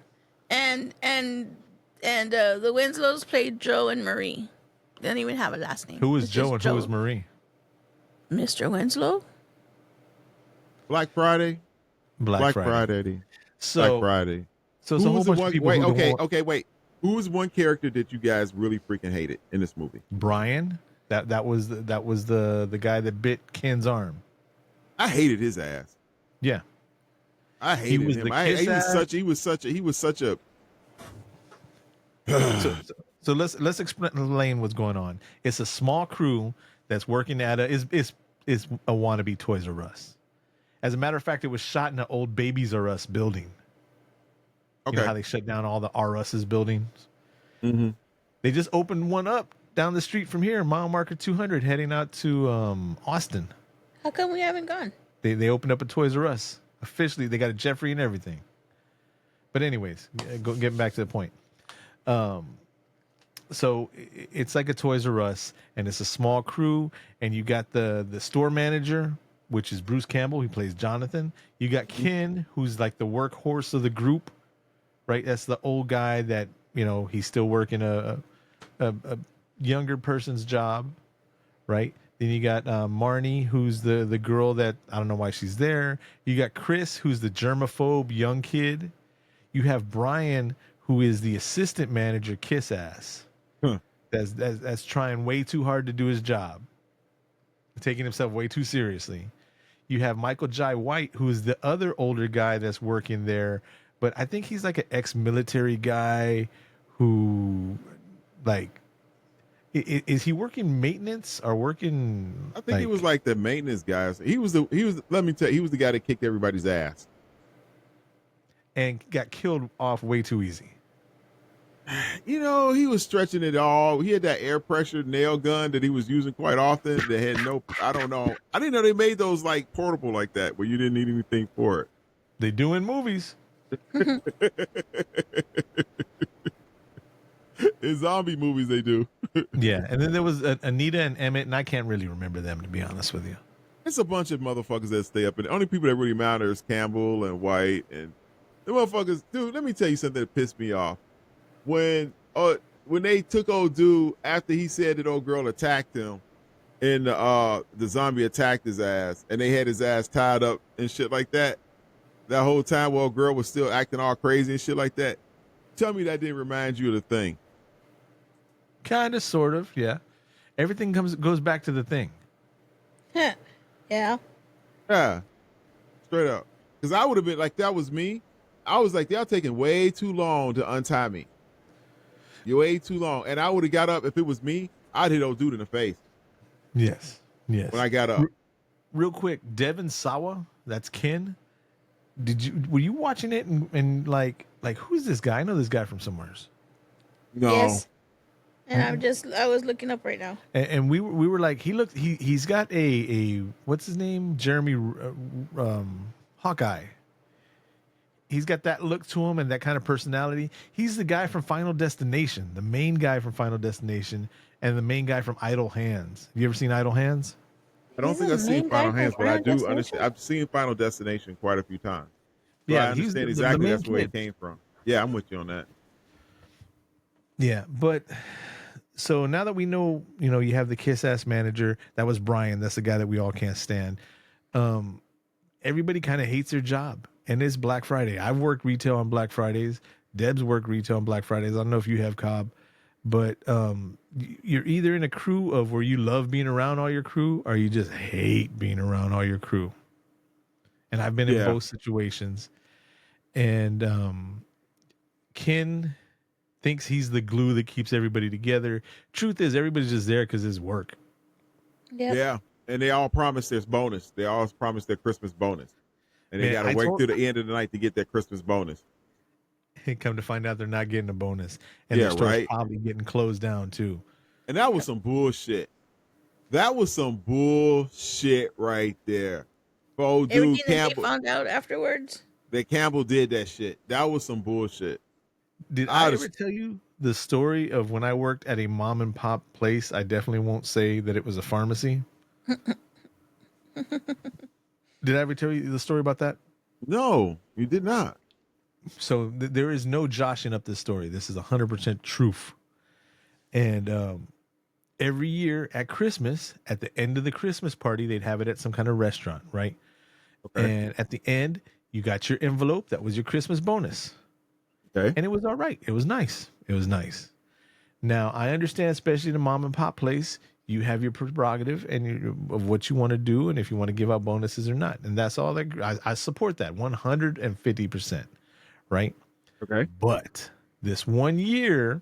Speaker 1: and the Winslows played Joe and Marie. They don't even have a last name.
Speaker 2: Who was
Speaker 1: It's
Speaker 2: Joe
Speaker 1: just
Speaker 2: and who was Marie?
Speaker 1: Mr. Winslow.
Speaker 3: Black Friday.
Speaker 2: Black Friday.
Speaker 3: Black
Speaker 2: So,
Speaker 3: Friday.
Speaker 2: so it's a whole bunch of people.
Speaker 3: Wait,
Speaker 2: who
Speaker 3: okay,
Speaker 2: don't-
Speaker 3: okay, wait. Who was one character that you guys really freaking hated in this movie?
Speaker 2: Brian. That was the guy that bit Ken's arm.
Speaker 3: I hated his ass.
Speaker 2: Yeah.
Speaker 3: I hated
Speaker 2: was
Speaker 3: him.
Speaker 2: the
Speaker 3: He
Speaker 2: kiss ass.
Speaker 3: was such a.
Speaker 2: So let's explain what's going on. It's a small crew that's working at a wannabe Toys R Us. As a matter of fact, it was shot in an old Babies R Us building.
Speaker 3: Okay.
Speaker 2: You know how they shut down all the R Us's buildings?
Speaker 3: Mm-hmm.
Speaker 2: They just opened one up down the street from here, mile marker 200, heading out to Austin.
Speaker 1: How come we haven't gone?
Speaker 2: They opened up a Toys R Us. Officially, they got a Jeffrey and everything. But anyways, getting back to the point. So it's like a Toys R Us, and it's a small crew, and you got the store manager, which is Bruce Campbell. He plays Jonathan. You got Ken, who's like the workhorse of the group, right? That's the old guy that he's still working a younger person's job, right? Then you got Marnie, who's the girl that I don't know why she's there. You got Chris, who's the germaphobe young kid. You have Brian, who is the assistant manager, kiss ass. That's trying way too hard to do his job, taking himself way too seriously. You have Michael Jai White, who is the other older guy that's working there, but I think he's like an ex-military guy who, like, is he working maintenance or working?
Speaker 3: I think he was like the maintenance guy. He was. Let me tell you, he was the guy that kicked everybody's ass
Speaker 2: and got killed off way too easy.
Speaker 3: He was stretching it all. He had that air pressure nail gun that he was using quite often. That had no. I don't know. I didn't know they made those like portable like that, where you didn't need anything for it.
Speaker 2: They do in movies.
Speaker 3: In zombie movies, they do.
Speaker 2: Yeah, and then there was Anita and Emmett, and I can't really remember them, to be honest with you.
Speaker 3: It's a bunch of motherfuckers that stay up, and the only people that really matter is Campbell and White, and the motherfuckers. Dude, let me tell you something that pissed me off. When they took old dude after he said that old girl attacked him, and the zombie attacked his ass, and they had his ass tied up and shit like that. That whole time, while girl was still acting all crazy and shit like that. Tell me that didn't remind you of the Thing.
Speaker 2: Kind of, sort of, yeah. Everything goes back to the Thing.
Speaker 1: Yeah.
Speaker 3: Yeah. Straight up. Because I would have been like, that was me. I was like, y'all taking way too long to untie me. You're way too long. And I would have got up. If it was me, I'd hit old dude in the face.
Speaker 2: Yes. When
Speaker 3: I got up.
Speaker 2: Real quick, Devon Sawa, that's Ken. Were you watching it and like who's this guy? I know this guy from somewhere.
Speaker 3: No.
Speaker 1: Yes. And I was looking up right now.
Speaker 2: And we were like, he's got a what's his name? Jeremy Hawkeye. He's got that look to him and that kind of personality. He's the guy from Final Destination, the main guy from Final Destination, and the main guy from Idle Hands. Have you ever seen Idle Hands?
Speaker 3: I don't think I've seen Final Hands, but I do understand. I've seen Final Destination quite a few times. So yeah, I understand exactly that's where it came from. Yeah, I'm with you on that.
Speaker 2: Yeah, but so now that we know, you have the kiss ass manager. That was Brian. That's the guy that we all can't stand. Everybody kind of hates their job, and it's Black Friday. I've worked retail on Black Fridays. Deb's worked retail on Black Fridays. I don't know if you have, Cobb, but you're either in a crew of where you love being around all your crew, or you just hate being around all your crew. And I've been in both situations. And Ken thinks he's the glue that keeps everybody together. Truth is, everybody's just there because it's work.
Speaker 1: Yep.
Speaker 3: Yeah, and they all promise their bonus. They always promise their Christmas bonus, and they got to wait through the end of the night to get their Christmas bonus.
Speaker 2: And come to find out they're not getting a bonus, and their store's probably getting closed down too.
Speaker 3: And that was some bullshit. That was some bullshit right there. Oh, dude,
Speaker 1: Everything
Speaker 3: Campbell.
Speaker 1: that they found out afterwards.
Speaker 3: That Campbell did that shit. That was some bullshit.
Speaker 2: Did I ever tell you the story of when I worked at a mom and pop place? I definitely won't say that it was a pharmacy. Did I ever tell you the story about that?
Speaker 3: No, you did not.
Speaker 2: So there is no joshing up this story. This is 100% truth. And every year at Christmas, at the end of the Christmas party, they'd have it at some kind of restaurant, right? Okay. And at the end, you got your envelope. That was your Christmas bonus.
Speaker 3: Okay.
Speaker 2: And it was all right. It was nice. Now, I understand, especially the mom and pop place, you have your prerogative of what you want to do and if you want to give out bonuses or not. And that's all that I support that 150%. Right?
Speaker 3: Okay.
Speaker 2: But this one year,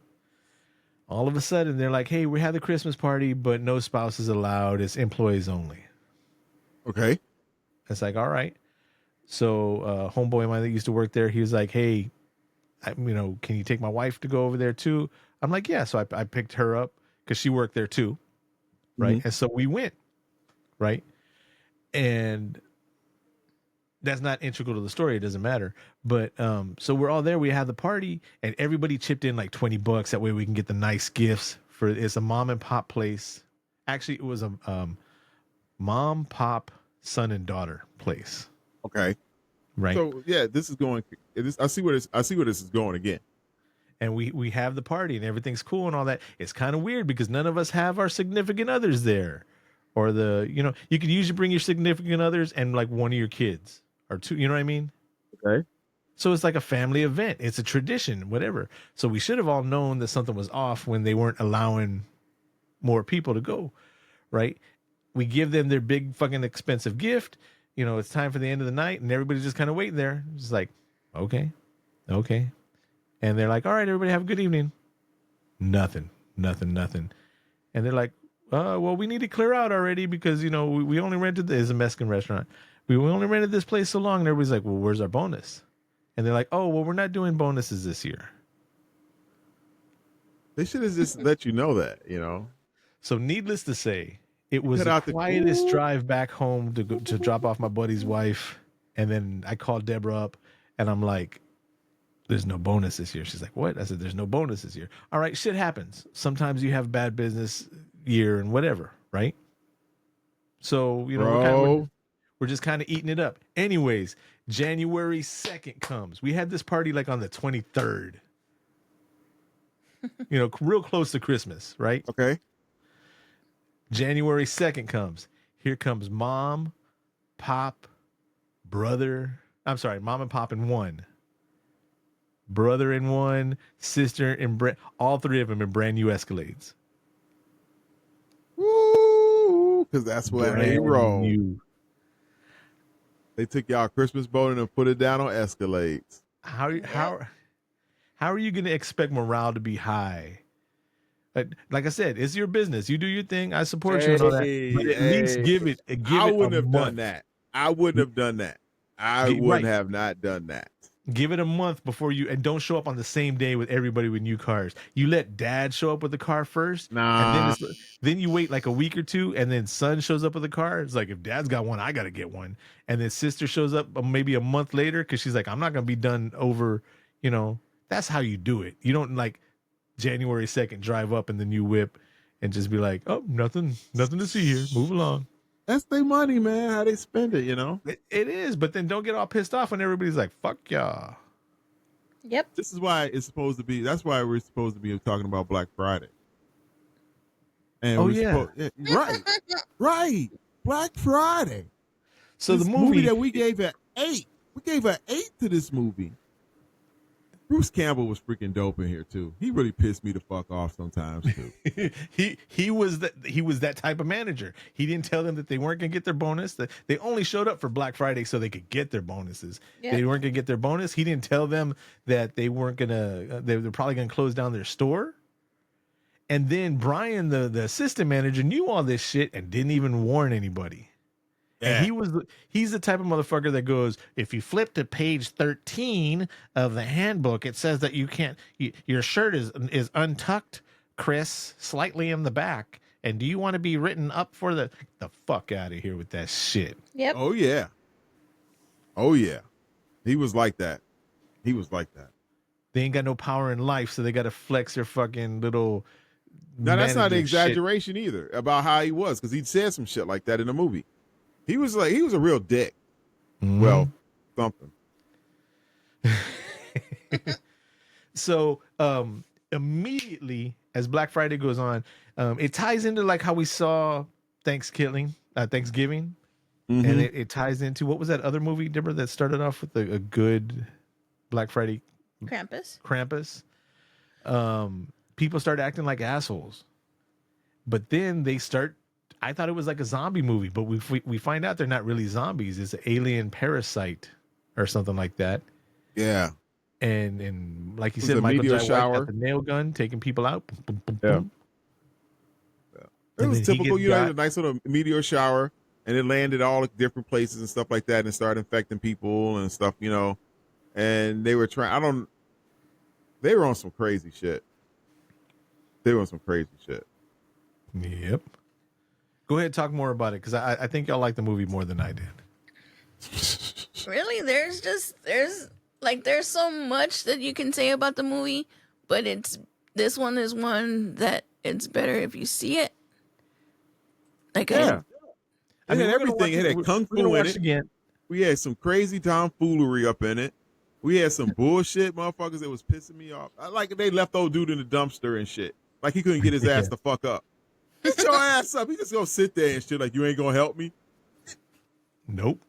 Speaker 2: all of a sudden, they're like, hey, we had the Christmas party, but no spouses allowed. It's employees only.
Speaker 3: Okay.
Speaker 2: It's like, all right. So homeboy of mine that used to work there, he was like, hey, can you take my wife to go over there too? I'm like, yeah. So I picked her up because she worked there too. Right. Mm-hmm. And so we went. Right. And that's not integral to the story. It doesn't matter. But so we're all there. We have the party, and everybody chipped in like $20. That way we can get the nice gifts. It's a mom and pop place. Actually, it was a mom, pop, son, and daughter place.
Speaker 3: Okay.
Speaker 2: Right.
Speaker 3: So yeah, this is going. I see where this is going again.
Speaker 2: And we have the party and everything's cool and all that. It's kind of weird because none of us have our significant others there, or you could usually bring your significant others and like one of your kids or two. You know what I mean?
Speaker 3: Okay.
Speaker 2: So it's like a family event. It's a tradition, whatever. So we should have all known that something was off when they weren't allowing more people to go, right? We give them their big fucking expensive gift. It's time for the end of the night, and everybody's just kind of waiting there. It's like, okay. And they're like, all right, everybody have a good evening. Nothing. And they're like, well, we need to clear out already because, we only rented it's a Mexican restaurant. We only rented this place so long. And everybody's like, well, where's our bonus? And they're like, oh, well, we're not doing bonuses this year.
Speaker 3: They should have just let you know that,
Speaker 2: So needless to say, it was the quietest drive back home to drop off my buddy's wife. And then I called Deborah up and I'm like, there's no bonus this year. She's like, what? I said, there's no bonus this year. All right, shit happens. Sometimes you have bad business year and whatever, right? So, we're just kind of eating it up. Anyways, January 2nd comes. We had this party like on the 23rd. Real close to Christmas, right?
Speaker 3: Okay.
Speaker 2: January 2nd comes. Here comes mom, pop, brother. I'm sorry, mom and pop in one. Brother in one, sister in all three of them in brand new Escalades.
Speaker 3: Woo! Because that's where they roll.
Speaker 2: New.
Speaker 3: They took y'all Christmas boat and put it down on Escalades.
Speaker 2: How are you going to expect morale to be high? Like I said, it's your business. You do your thing. I support you and all that. But at least give it.
Speaker 3: I wouldn't have done that. I wouldn't have done that. I wouldn't have not done that.
Speaker 2: Give it a month before and don't show up on the same day with everybody with new cars. You let dad show up with the car first.
Speaker 3: Nah.
Speaker 2: And then you wait like a week or two, and then son shows up with a car. It's like, if dad's got one, I got to get one. And then sister shows up maybe a month later because she's like, I'm not going to be done over, that's how you do it. You don't like January 2nd drive up in the new whip and just be like, oh, nothing to see here. Move along.
Speaker 3: That's their money, man. How they spend it,
Speaker 2: It is, but then don't get all pissed off when everybody's like, fuck y'all.
Speaker 1: Yep.
Speaker 3: This is why it's supposed to be. That's why we're supposed to be talking about Black Friday. And right. Black Friday.
Speaker 2: So
Speaker 3: this
Speaker 2: the movie
Speaker 3: that we gave an 8. We gave an 8 to this movie. Bruce Campbell was freaking dope in here too. He really pissed me the fuck off sometimes too.
Speaker 2: he was that type of manager. He didn't tell them that they weren't gonna get their bonus. That they only showed up for Black Friday so they could get their bonuses. Yeah. They weren't gonna get their bonus. He didn't tell them that they weren't gonna. They were probably gonna close down their store. And then Brian, the assistant manager, knew all this shit and didn't even warn anybody. Yeah. And he's the type of motherfucker that goes, if you flip to page 13 of the handbook, it says that you can't, your shirt is untucked, Chris, slightly in the back. And do you want to be written up for the fuck out of here with that shit?
Speaker 1: Yep.
Speaker 3: Oh yeah. He was like that.
Speaker 2: They ain't got no power in life, so they got to flex their fucking little.
Speaker 3: Now that's not an exaggeration either about how he was, because he said some shit like that in the movie. He was a real dick. Mm-hmm. Well, something.
Speaker 2: So immediately as Black Friday goes on, it ties into like how we saw Thanksgiving, mm-hmm. And it ties into, what was that other movie, Deborah, that started off with a good Black Friday? Krampus. People start acting like assholes, but then they start. I thought it was like a zombie movie, but we find out they're not really zombies. It's an alien parasite or something like that.
Speaker 3: Yeah.
Speaker 2: And like you said, Michael J. White got the nail gun, taking people out. Boom, boom,
Speaker 3: yeah.
Speaker 2: Boom.
Speaker 3: It was typical, a nice little meteor shower, and it landed all different places and stuff like that, and started infecting people and stuff, And they were they were on some crazy shit.
Speaker 2: Yep. Go ahead and talk more about it, because I think y'all like the movie more than I did.
Speaker 1: Really, there's so much that you can say about the movie, but this one is one that it's better if you see it. Like
Speaker 3: Yeah.
Speaker 2: I mean,
Speaker 3: It had everything. It had kung
Speaker 2: we're gonna
Speaker 3: fu in
Speaker 2: watch
Speaker 3: it.
Speaker 2: again.
Speaker 3: We had some crazy tomfoolery up in it. We had some bullshit motherfuckers that was pissing me off. I like they left old dude in the dumpster and shit. Like he couldn't get his ass the fuck up. Get your ass up. He just gonna sit there and shit like you ain't gonna help me.
Speaker 2: Nope.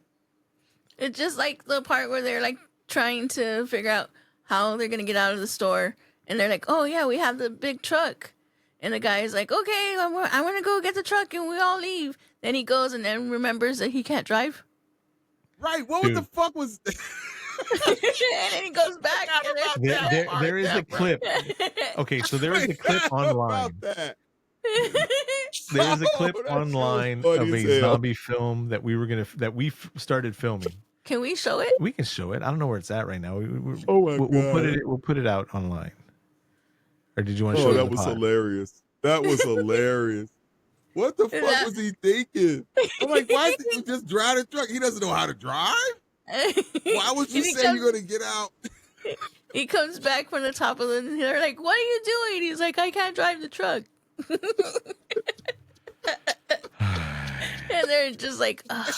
Speaker 1: It's just like the part where they're like trying to figure out how they're gonna get out of the store, and they're like, "Oh yeah, we have the big truck," and the guy's like, "Okay, I'm gonna go get the truck," and we all leave. Then he goes and then remembers that he can't drive,
Speaker 3: Right? What
Speaker 2: Dude.
Speaker 3: the fuck was?
Speaker 1: and then he goes back. And
Speaker 2: There is a clip. Okay, so there is a clip online.
Speaker 3: About that.
Speaker 2: There is a clip
Speaker 3: Oh, that
Speaker 2: online
Speaker 3: shit was
Speaker 2: of
Speaker 3: funny
Speaker 2: a
Speaker 3: as hell.
Speaker 2: zombie film that we started filming.
Speaker 1: Can we show it?
Speaker 2: We can show it. I don't know where it's at right now.
Speaker 3: Oh my
Speaker 2: We'll put
Speaker 3: God.
Speaker 2: it. We'll put it out online. Or did you want to show
Speaker 3: Oh,
Speaker 2: it?
Speaker 3: that
Speaker 2: on the
Speaker 3: was
Speaker 2: pod?
Speaker 3: hilarious. That was hilarious. What the fuck was he thinking? I'm like, why did you just drive the truck? He doesn't know how to drive? Why would you
Speaker 1: And he
Speaker 3: say
Speaker 1: comes-
Speaker 3: you're gonna get out?
Speaker 1: He comes back from the top of the. They're like, "What are you doing?" He's like, "I can't drive the truck." And they're just like, ugh.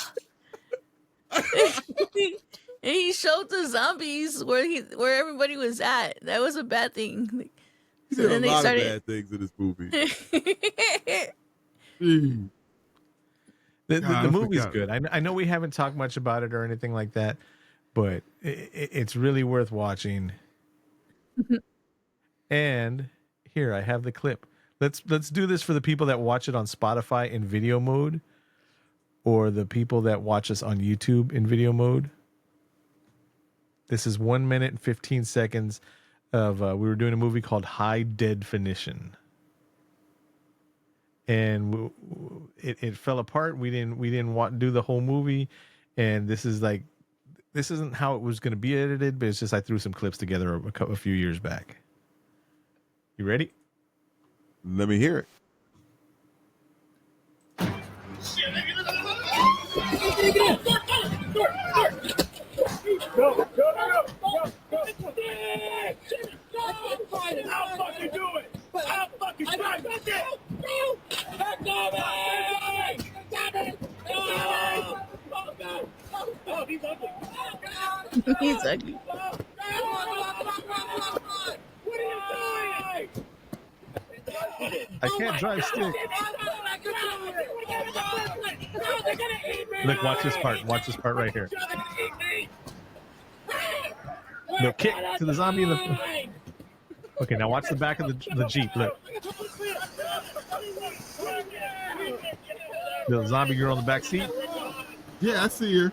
Speaker 1: And he showed the zombies where everybody was at. That was a bad thing.
Speaker 3: He
Speaker 1: So
Speaker 3: did
Speaker 1: then
Speaker 3: a
Speaker 1: they
Speaker 3: lot
Speaker 1: started-
Speaker 3: of bad things in this movie.
Speaker 2: The
Speaker 3: God, I
Speaker 2: movie's
Speaker 3: forgot.
Speaker 2: good. I know we haven't talked much about it or anything like that, but it's really worth watching. And here I have the clip. Let's do this for the people that watch it on Spotify in video mode, or the people that watch us on YouTube in video mode. This is 1 minute and 15 seconds of we were doing a movie called High Definition. And it fell apart. We didn't do the whole movie, and this isn't how it was going to be edited, but it's just I threw some clips together a few years back. You ready?
Speaker 3: Let me hear it.
Speaker 5: Go. I'll fucking do it. I'll fucking try it. Oh, he's ugly.
Speaker 1: He's ugly.
Speaker 5: What are you doing?
Speaker 2: I can't drive stick. Look, watch this part. Watch this part right here. No, kick to the zombie in the. Okay, now watch the back of the Jeep. Look, the zombie girl in the back seat
Speaker 3: Yeah, I see her.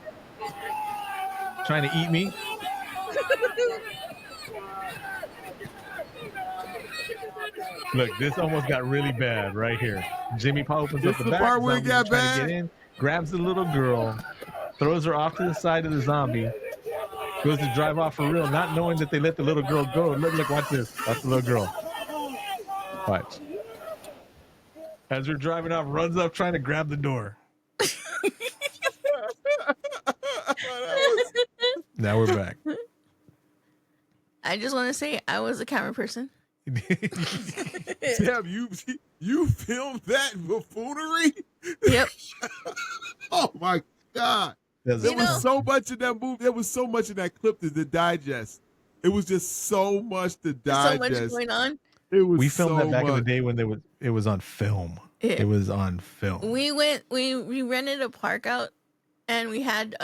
Speaker 2: trying to eat me. Look, this almost got really bad right here. Jimmy Paul opens
Speaker 3: This
Speaker 2: up the
Speaker 3: the
Speaker 2: back.
Speaker 3: part where it
Speaker 2: zombie's
Speaker 3: got
Speaker 2: trying to
Speaker 3: bad?
Speaker 2: get in, grabs the little girl, throws her off to the side of the zombie, goes to drive off for real, not knowing that they let the little girl go. Look, watch this. That's the little girl. Watch. As we're driving off, runs up trying to grab the door. Now we're back.
Speaker 1: I just want to say I was a camera person.
Speaker 3: Damn, you filmed that buffoonery?
Speaker 1: Yep.
Speaker 3: Oh my God.
Speaker 2: That's-
Speaker 3: There
Speaker 1: You
Speaker 3: was
Speaker 1: know-
Speaker 3: so much in that movie. There was so much in that clip to digest. It was just so much to
Speaker 1: There's so
Speaker 3: digest.
Speaker 1: much going on.
Speaker 3: It was
Speaker 2: we filmed
Speaker 3: so
Speaker 2: that back in the
Speaker 3: much.
Speaker 2: day when it was on film.
Speaker 1: Yeah.
Speaker 2: It was on film.
Speaker 1: We rented a park out, and we had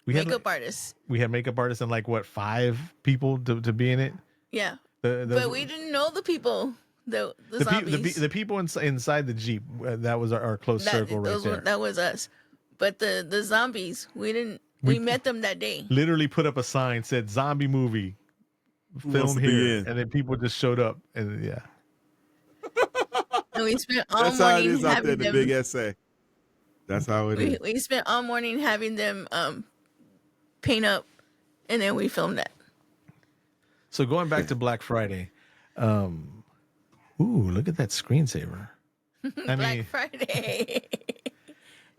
Speaker 2: We had
Speaker 1: makeup artists.
Speaker 2: we had makeup artists and like what 5 people to be in it.
Speaker 1: Yeah,
Speaker 2: The
Speaker 1: but we didn't know the people. The zombies.
Speaker 2: the people inside the Jeep, that was our close circle right there.
Speaker 1: That was us. But the zombies, we didn't. We met them that day.
Speaker 2: Literally put up a sign said "zombie movie,
Speaker 3: Who wants
Speaker 2: film
Speaker 3: to be
Speaker 2: here,"
Speaker 3: in?
Speaker 2: and then people just showed up, and yeah,
Speaker 1: And we spent all
Speaker 3: That's how it
Speaker 1: morning
Speaker 3: is out there
Speaker 1: having
Speaker 3: in the
Speaker 1: them.
Speaker 3: big essay. That's how it is.
Speaker 1: We spent all morning having them paint up, and then we filmed that.
Speaker 2: So going back to Black Friday, ooh, look at that screensaver. I
Speaker 1: Black
Speaker 2: mean,
Speaker 1: Friday.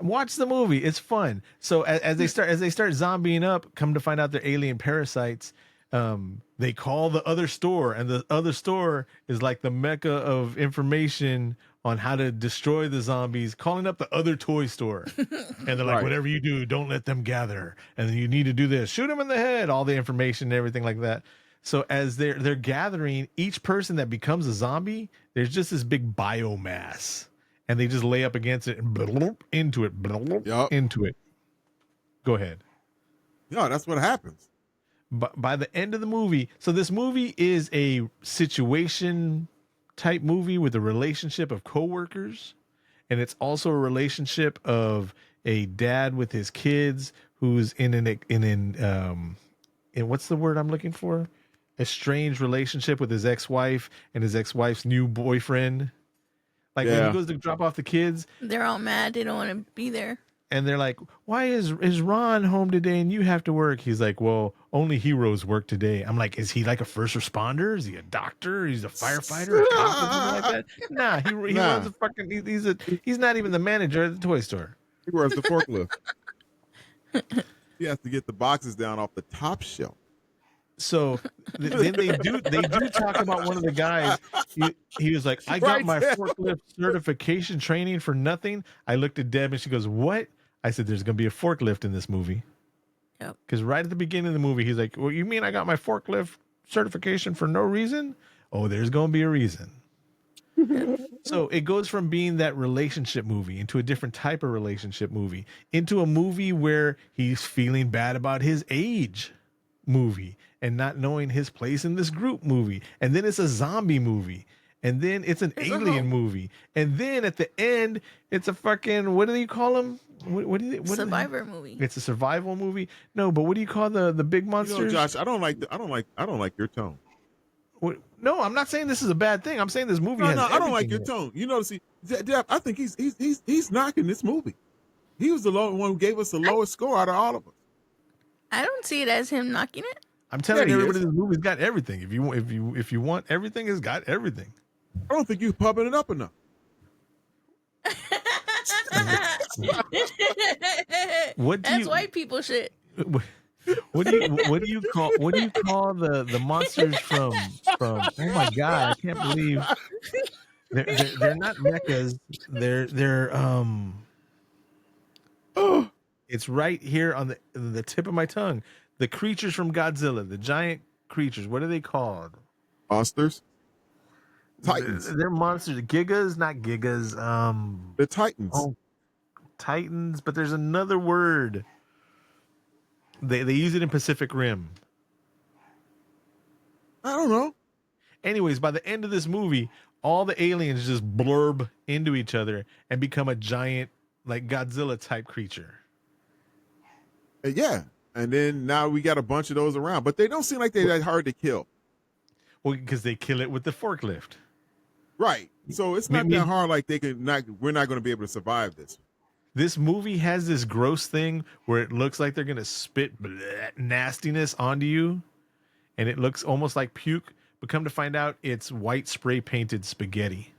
Speaker 2: Watch the movie. It's fun. So as they start zombieing up, come to find out they're alien parasites. They call the other store, and the other store is like the mecca of information on how to destroy the zombies, calling up the other toy store. And they're like,
Speaker 3: Right.
Speaker 2: whatever you do, don't let them gather. And you need to do this. Shoot them in the head. All the information and everything like that. So as they're gathering, each person that becomes a zombie, there's just this big biomass. And they just lay up against it and into it,
Speaker 3: Yup.
Speaker 2: into it. Go ahead.
Speaker 3: Yeah, that's what happens.
Speaker 2: But by the end of the movie, so this movie is a situation type movie with a relationship of coworkers, and it's also a relationship of a dad with his kids who's in what's the word I'm looking for? A strange relationship with his ex-wife and his ex-wife's new boyfriend. Like when he goes to drop off the kids,
Speaker 1: They're all mad. They don't want to be there.
Speaker 2: and they're like, "Why is Ron home today and you have to work?" He's like, "Well, only heroes work today." I'm like, "Is he like a first responder? Is he a doctor? He's a firefighter, a cop, or something like that?" Nah, he runs a fucking. He's not even the manager at the toy store.
Speaker 3: He wears the forklift. He has to get the boxes down off the top shelf.
Speaker 2: So then they do talk about one of the guys. He was like, "I got
Speaker 3: Right
Speaker 2: my
Speaker 3: there.
Speaker 2: forklift certification training for nothing." I looked at Deb and she goes, "What?" I said, "There's gonna be a forklift in this movie."
Speaker 1: Yep.
Speaker 2: Because right at the beginning of the movie, he's like, "Well, you mean I got my forklift certification for no reason?" Oh, there's gonna be a reason. So it goes from being that relationship movie into a different type of relationship movie, into a movie where he's feeling bad about his age movie and not knowing his place in this group movie. And then it's a zombie movie. And then it's an alien movie. And then at the end, it's a fucking, what do you call them? What
Speaker 1: Survivor movie.
Speaker 2: It's a survival movie. No, but what do you call the big monsters?
Speaker 3: Josh, I don't like your tone.
Speaker 2: No, I'm not saying this is a bad thing. I'm saying this movie
Speaker 3: No,
Speaker 2: has
Speaker 3: I don't like
Speaker 2: everything
Speaker 3: your
Speaker 2: in it.
Speaker 3: tone. You know, see, Deb, I think he's knocking this movie. He was the one who gave us the lowest score out of all of us.
Speaker 1: I don't see it as him knocking it.
Speaker 2: I'm telling
Speaker 3: Yeah, he
Speaker 2: everybody
Speaker 3: is.
Speaker 2: this movie's got everything. If you want everything, it's got everything.
Speaker 3: I don't think you're pumping it up enough.
Speaker 2: What do
Speaker 1: That's
Speaker 2: you
Speaker 1: white people shit.
Speaker 2: what do you call the monsters from oh my god, I can't believe they're not mechas. They're it's right here on the tip of my tongue. The creatures from Godzilla, the giant creatures. What are they called?
Speaker 3: Monsters, Titans.
Speaker 2: They're monsters. Gigas, not gigas.
Speaker 3: The Titans.
Speaker 2: Oh, Titans, but there's another word. They use it in Pacific Rim.
Speaker 3: I don't know.
Speaker 2: Anyways, by the end of this movie, all the aliens just blurb into each other and become a giant, like Godzilla type creature.
Speaker 3: Yeah, and then now we got a bunch of those around, but they don't seem like they're that hard to kill.
Speaker 2: Well, because they kill it with the forklift.
Speaker 3: Right. So it's not that hard. Like we're not going to be able to survive this.
Speaker 2: This movie has this gross thing where it looks like they're gonna spit nastiness onto you, and it looks almost like puke. But come to find out, it's white spray painted spaghetti.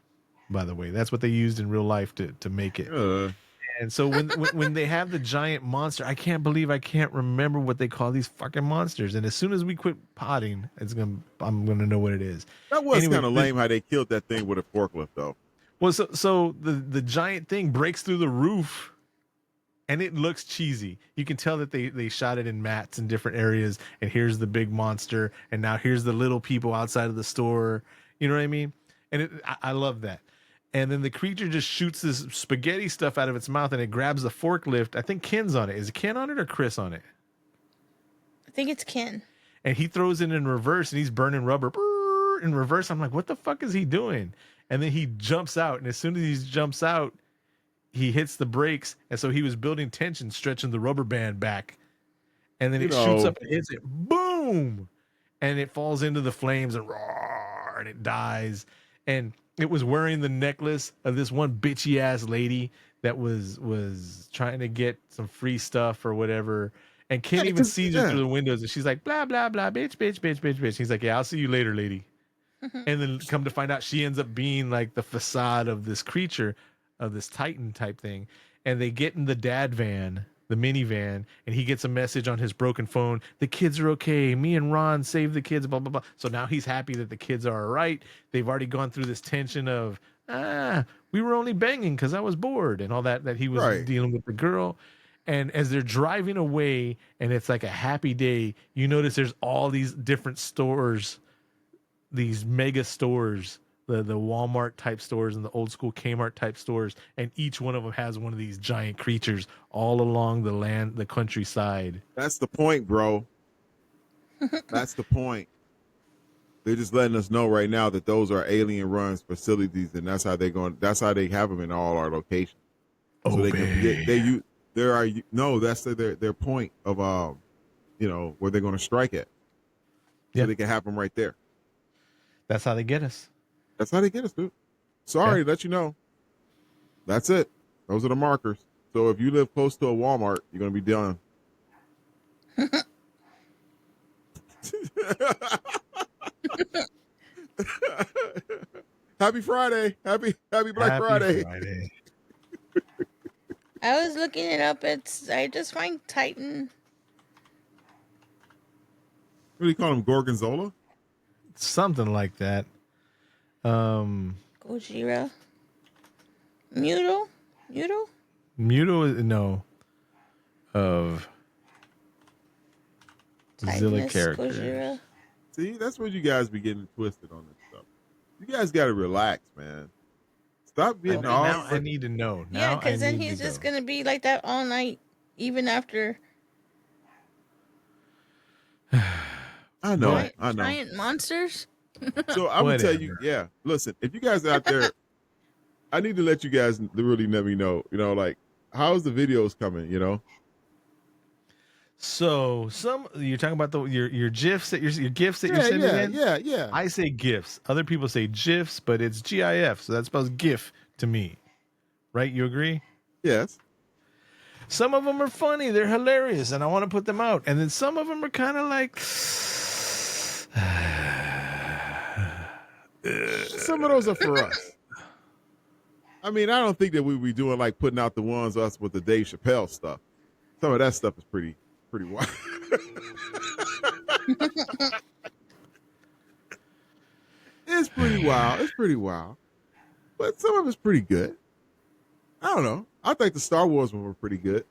Speaker 2: By the way, that's what they used in real life to make it. And so when they have the giant monster, I can't believe I can't remember what they call these fucking monsters. And as soon as we quit potting, I'm gonna know what it is.
Speaker 3: That was
Speaker 2: Anyway,
Speaker 3: kind of lame how they killed that thing with a forklift, though.
Speaker 2: Well, so the giant thing breaks through the roof, and it looks cheesy. You can tell that they shot it in mats in different areas. And here's the big monster, and now here's the little people outside of the store. You know what I mean? And I love that. And then the creature just shoots this spaghetti stuff out of its mouth, and it grabs the forklift. I think Ken's on it. Is it Ken on it or Chris on it?
Speaker 1: I think it's Ken.
Speaker 2: And he throws it in reverse, and he's burning rubber in reverse. I'm like, what the fuck is he doing? And then he jumps out, and as soon as he jumps out, he hits the brakes, and so he was building tension, stretching the rubber band back, and then it shoots up and hits it, boom, and it falls into the flames and roar, and it dies. And it was wearing the necklace of this one bitchy ass lady that was trying to get some free stuff or whatever. And Ken even sees her through the windows, and she's like, blah blah blah, bitch, bitch, bitch, bitch, bitch. He's like, yeah, I'll see you later, lady. And then come to find out, she ends up being like the facade of this creature, of this Titan type thing. and they get in the dad van, the minivan, and he gets a message on his broken phone. The kids are okay. Me and Ron saved the kids, blah, blah, blah. So now he's happy that the kids are all right. They've already gone through this tension of, we were only banging because I was bored and all that he was
Speaker 3: Right.
Speaker 2: dealing with the girl. And as they're driving away and it's like a happy day, you notice there's all these different stores, these mega stores, the Walmart type stores and the old school Kmart type stores, and each one of them has one of these giant creatures all along the countryside.
Speaker 3: That's the point, bro. That's the point. They're just letting us know right now that those are alien runs facilities, and that's how they have them in all our locations. So that's their point of where they're going to strike at. So they can have them right there.
Speaker 2: That's how they get us.
Speaker 3: That's how they get us, dude. Sorry to let you know. That's it. Those are the markers. So if you live close to a Walmart, you're going to be done. Happy Friday. Happy Black Friday.
Speaker 1: I was looking it up. I just find Titan.
Speaker 3: What do you call them? Gorgonzola?
Speaker 2: Something like that.
Speaker 1: Gojira. Muto?
Speaker 2: Muto is no. Of Zilla
Speaker 1: Titanus,
Speaker 2: characters.
Speaker 1: Gojira.
Speaker 3: See, that's where you guys be getting twisted on this stuff. You guys got to relax, man. Stop getting all.
Speaker 2: Now I need to know.
Speaker 1: Yeah, because then he's just going to be like that all night, even after.
Speaker 3: I know.
Speaker 1: Giant monsters?
Speaker 3: So I'm going to tell you, listen, if you guys out there, I need to let you guys really let me know, like, how's the videos coming,
Speaker 2: So you're talking about your GIFs that your gifs that you're sending in?
Speaker 3: Yeah.
Speaker 2: I say GIFs. Other people say GIFs, but it's GIF, so that spells GIF to me. Right? You agree?
Speaker 3: Yes.
Speaker 2: Some of them are funny, they're hilarious, and I want to put them out. And then some of them are kind of like
Speaker 3: some of those are for us. I mean, I don't think that we be doing like putting out the ones us with the Dave Chappelle stuff. Some of that stuff is pretty wild. It's pretty wild. But some of it's pretty good. I don't know. I think the Star Wars one were pretty good.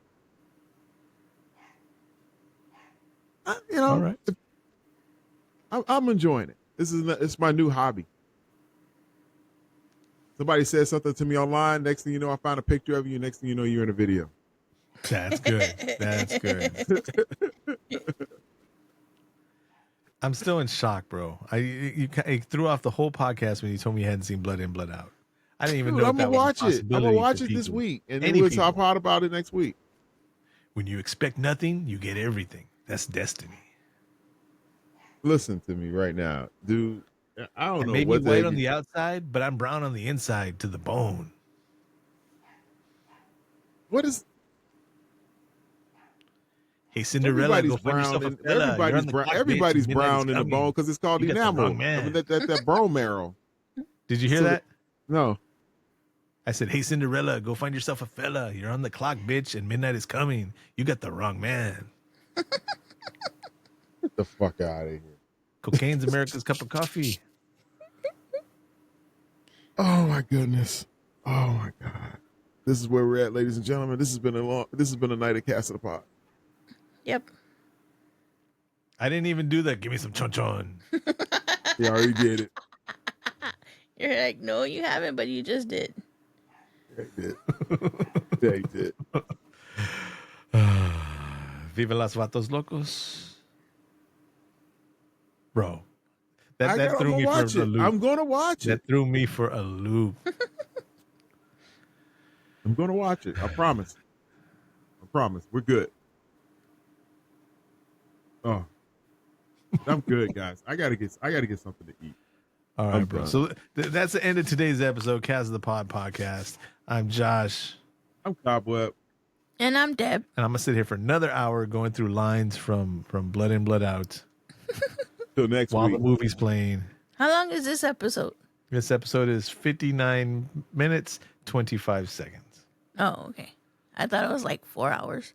Speaker 2: All right.
Speaker 3: I'm enjoying it. It's my new hobby. Somebody says something to me online. Next thing you know, I find a picture of you. Next thing you know, you're in a video.
Speaker 2: That's good. That's good. I'm still in shock, bro. You threw off the whole podcast when you told me you hadn't seen Blood In, Blood Out. I didn't even know
Speaker 3: I'm
Speaker 2: that
Speaker 3: gonna
Speaker 2: was a
Speaker 3: watch it. I'm gonna watch
Speaker 2: possibility
Speaker 3: it
Speaker 2: for
Speaker 3: this
Speaker 2: people.
Speaker 3: week, and
Speaker 2: Any
Speaker 3: then we'll
Speaker 2: people.
Speaker 3: talk hard about it next week.
Speaker 2: When you expect nothing, you get everything. That's destiny.
Speaker 3: Listen to me right now, dude. I don't know
Speaker 2: Maybe
Speaker 3: what
Speaker 2: white on the outside, but I'm brown on the inside to the bone.
Speaker 3: What is
Speaker 2: Hey, Cinderella, go
Speaker 3: everybody's
Speaker 2: find yourself
Speaker 3: brown?
Speaker 2: a
Speaker 3: And
Speaker 2: fella. You're
Speaker 3: everybody's
Speaker 2: on the
Speaker 3: brown.
Speaker 2: clock, bitch.
Speaker 3: Everybody's
Speaker 2: Midnight is
Speaker 3: brown in the
Speaker 2: coming.
Speaker 3: bone because it's called
Speaker 2: You got the
Speaker 3: enamel.
Speaker 2: wrong man.
Speaker 3: I mean, that bone marrow.
Speaker 2: Did you hear
Speaker 3: So
Speaker 2: that?
Speaker 3: No.
Speaker 2: I said, hey, Cinderella, go find yourself a fella. You're on the clock, bitch, and midnight is coming. You got the wrong man.
Speaker 3: Get the fuck out of here.
Speaker 2: Cocaine's America's cup of coffee.
Speaker 3: Oh my goodness. Oh my God. This is where we're at, ladies and gentlemen. This has been a night at Cast of the Pod.
Speaker 1: Yep.
Speaker 2: I didn't even do that. Give me some chon chon.
Speaker 3: You already did it.
Speaker 1: You're like, no, you haven't, but you just did.
Speaker 3: Yeah, he did. Yeah, he did.
Speaker 2: Viva las vatos locos. Bro.
Speaker 3: I'm
Speaker 2: That threw me for a loop.
Speaker 3: I'm gonna watch it.
Speaker 2: That threw me for a loop.
Speaker 3: I'm gonna watch it. I promise. We're good. Oh, I'm good, guys. I gotta get something to eat.
Speaker 2: All right,
Speaker 3: I'm
Speaker 2: bro.
Speaker 3: done.
Speaker 2: So that's the end of today's episode, Cast of the Pod podcast. I'm Josh.
Speaker 3: I'm Cobweb.
Speaker 1: And I'm Deb.
Speaker 2: And I'm going to sit here for another hour going through lines from Blood In, Blood Out
Speaker 3: Till next
Speaker 2: while
Speaker 3: week.
Speaker 2: the movie's playing.
Speaker 1: How long is this episode?
Speaker 2: This episode is 59 minutes, 25 seconds.
Speaker 1: Oh, okay. I thought it was like 4 hours.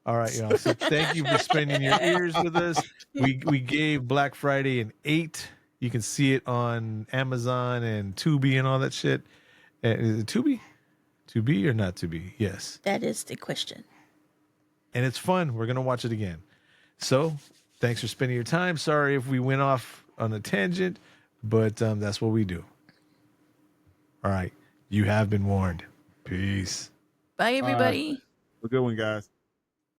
Speaker 2: All right, y'all. So thank you for spending your ears with us. We gave Black Friday an 8. You can see it on Amazon and Tubi and all that shit. Is it Tubi? Tubi or not Tubi? Yes.
Speaker 1: That is the question.
Speaker 2: And it's fun. We're gonna watch it again. So thanks for spending your time. Sorry if we went off on a tangent, but that's what we do. All right. You have been warned. Peace.
Speaker 1: Bye, everybody.
Speaker 3: A good one, guys.